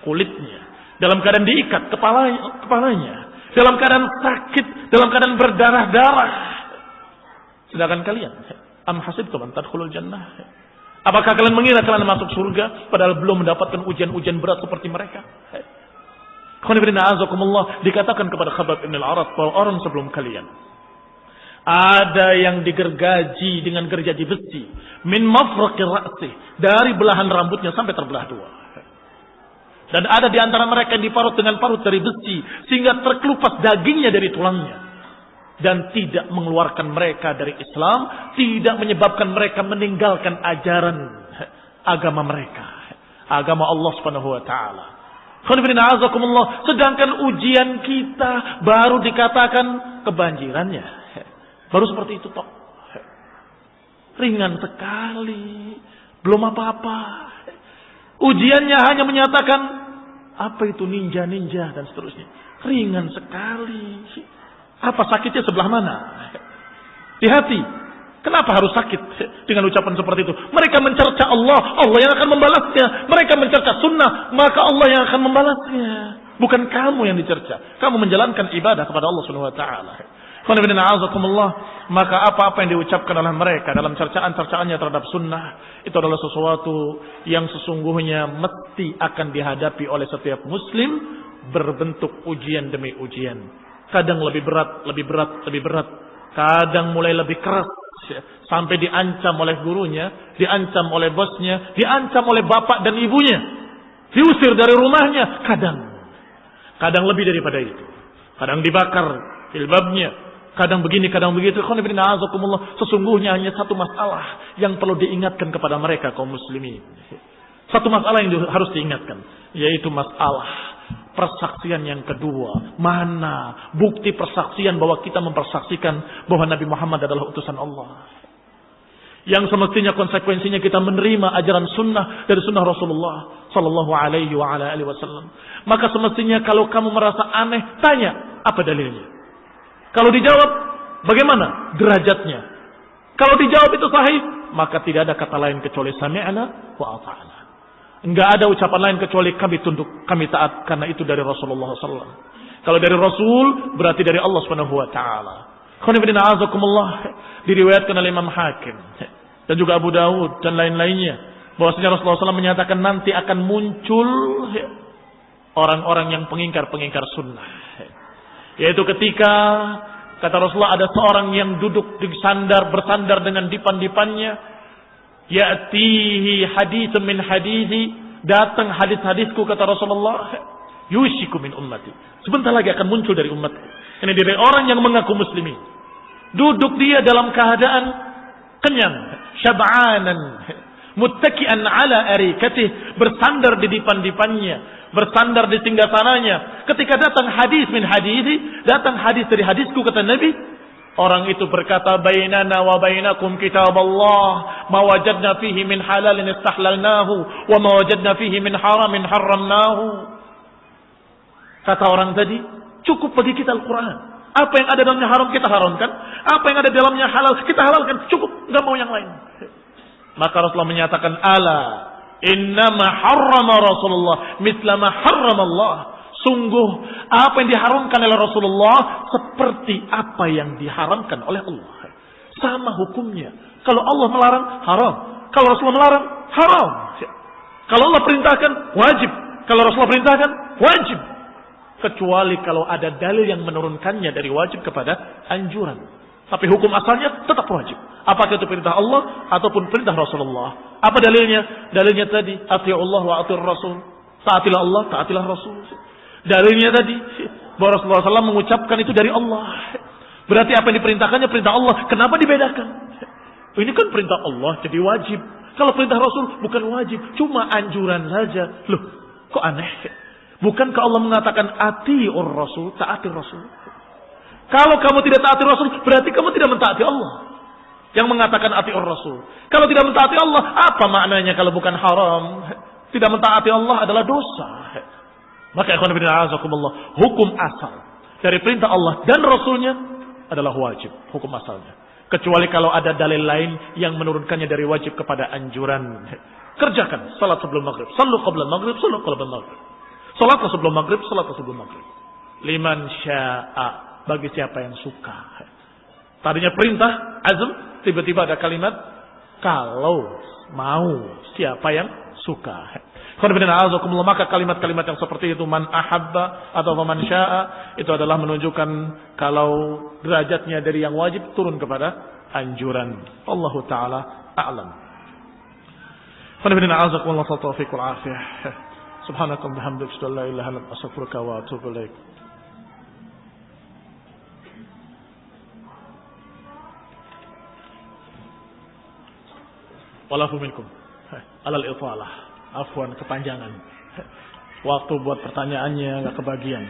kulitnya, dalam keadaan diikat kepalanya, dalam keadaan sakit, dalam keadaan berdarah-darah. Sedangkan kalian, am hasibtum an tadkhulul jannah? Apakah kalian mengira kalian masuk surga padahal belum mendapatkan ujian-ujian berat seperti mereka? Dikatakan kepada Khabbab ibn al-Arat bahwa orang sebelum kalian ada yang digergaji dengan gergaji besi min mafraqir ra'si, dari belahan rambutnya sampai terbelah dua. Dan ada di antara mereka yang diparut dengan parut dari besi sehingga terkelupas dagingnya dari tulangnya, dan tidak mengeluarkan mereka dari Islam, tidak menyebabkan mereka meninggalkan ajaran agama mereka, agama Allah Subhanahu wa taala. Sedangkan ujian kita baru dikatakan kebanjirannya, baru seperti itu toh, ringan sekali, belum apa-apa. Ujiannya hanya menyatakan apa itu ninja dan seterusnya, ringan sekali. Apa sakitnya sebelah mana? Di hati. Kenapa harus sakit dengan ucapan seperti itu? Mereka mencerca Allah, Allah yang akan membalasnya. Mereka mencerca sunnah, maka Allah yang akan membalasnya. Bukan kamu yang dicerca. Kamu menjalankan ibadah kepada Allah Subhanahu wa taala. Maka apa-apa yang diucapkan oleh mereka dalam cercaan-cercaannya terhadap sunnah, itu adalah sesuatu yang sesungguhnya mesti akan dihadapi oleh setiap muslim, berbentuk ujian demi ujian. Kadang lebih berat. Kadang mulai lebih keras, sampai diancam oleh gurunya, diancam oleh bosnya, diancam oleh bapak dan ibunya, diusir dari rumahnya. Kadang lebih daripada itu. Kadang dibakar jilbabnya, kadang begini, kadang begitu. Sesungguhnya hanya satu masalah yang perlu diingatkan kepada mereka kaum muslimin. Satu masalah yang harus diingatkan, yaitu masalah persaksian yang kedua. Mana bukti persaksian bahwa kita mempersaksikan bahwa Nabi Muhammad adalah utusan Allah? Yang semestinya konsekuensinya kita menerima ajaran sunnah dari sunnah Rasulullah Sallallahu Alaihi Wasallam. Maka semestinya kalau kamu merasa aneh, tanya apa dalilnya. Kalau dijawab, bagaimana derajatnya? Kalau dijawab itu sahih, maka tidak ada kata lain kecuali sami'na wa ata'na. Enggak ada ucapan lain kecuali kami tunduk, kami taat, karena itu dari Rasulullah SAW. Kalau dari Rasul, berarti dari Allah Subhanahu Wa Taala. Diriwayatkan oleh Imam Hakim dan juga Abu Dawud dan lain-lainnya, bahwasanya Rasulullah SAW menyatakan nanti akan muncul orang-orang yang pengingkar sunnah. Yaitu ketika kata Rasulullah ada seorang yang duduk bersandar dengan dipan-dipannya. Ya'tihi haditsun min hadithi, datang hadis-hadisku kata Rasulullah, yushiku min ummati, sebentar lagi akan muncul dari umatku. Ini dari orang yang mengaku muslimin. Duduk dia dalam keadaan kenyang, syab'anan, muttaki'an ala arikatih, bersandar di dipan-dipannya, bersandar di singgasananya. Ketika datang hadis min hadithi, datang hadis dari hadisku kata Nabi, orang itu berkata, bainana wa bainakum kitab Allah, ma wajadna fihi min halalin istahlalnahu, wa ma wajadna fihi min haramin haramnahu. Kata orang tadi, cukup bagi kita Al-Quran. Apa yang ada dalamnya haram kita haramkan, apa yang ada dalamnya halal kita halalkan, cukup, enggak mau yang lain. Maka Rasulullah menyatakan, ala innama harrama Rasulullah misla ma harrama Allah. Sungguh apa yang diharamkan oleh Rasulullah seperti apa yang diharamkan oleh Allah. Sama hukumnya. Kalau Allah melarang, haram. Kalau Rasulullah melarang, haram. Kalau Allah perintahkan, wajib. Kalau Rasulullah perintahkan, wajib. Kecuali kalau ada dalil yang menurunkannya dari wajib kepada anjuran. Tapi hukum asalnya tetap wajib. Apakah itu perintah Allah ataupun perintah Rasulullah. Apa dalilnya? Dalilnya tadi, ati'ullah wa ati'ur Rasul. Taatilah Allah, taatilah Rasul. Dalilnya tadi bahwa Rasulullah SAW mengucapkan itu dari Allah. Berarti apa yang diperintahkannya perintah Allah. Kenapa dibedakan? Ini kan perintah Allah jadi wajib. Kalau perintah Rasul bukan wajib, cuma anjuran saja. Loh, kok aneh? Bukankah Allah mengatakan atiur Rasul, taati Rasul? Kalau kamu tidak taati Rasul, berarti kamu tidak mentaati Allah. Yang mengatakan atiur Rasul. Kalau tidak mentaati Allah, apa maknanya kalau bukan haram? Tidak mentaati Allah adalah dosa. Maka ikhwan fillah azakumullah, hukum asal dari perintah Allah dan Rasulnya adalah wajib, hukum asalnya. Kecuali kalau ada dalil lain yang menurunkannya dari wajib kepada anjuran. Kerjakan salat sebelum maghrib, sallu qabla maghrib, sallu qabla maghrib. Salatlah sebelum maghrib, salatlah sebelum maghrib. Liman sya'a, bagi siapa yang suka. Tadinya perintah, azm, tiba-tiba ada kalimat kalau mau, siapa yang suka. Maka kalimat-kalimat yang seperti itu, man ahabba atau man sya'a, itu adalah menunjukkan kalau derajatnya dari yang wajib turun kepada anjuran. Allahu ta'ala a'lam. Subhanakum bihamdika asyhadu an la ilaha illa anta astaghfiruka wa atubu ilaik. Walafu minkum alal italah. Afwan, kepanjangan. Waktu buat pertanyaannya nggak kebagian.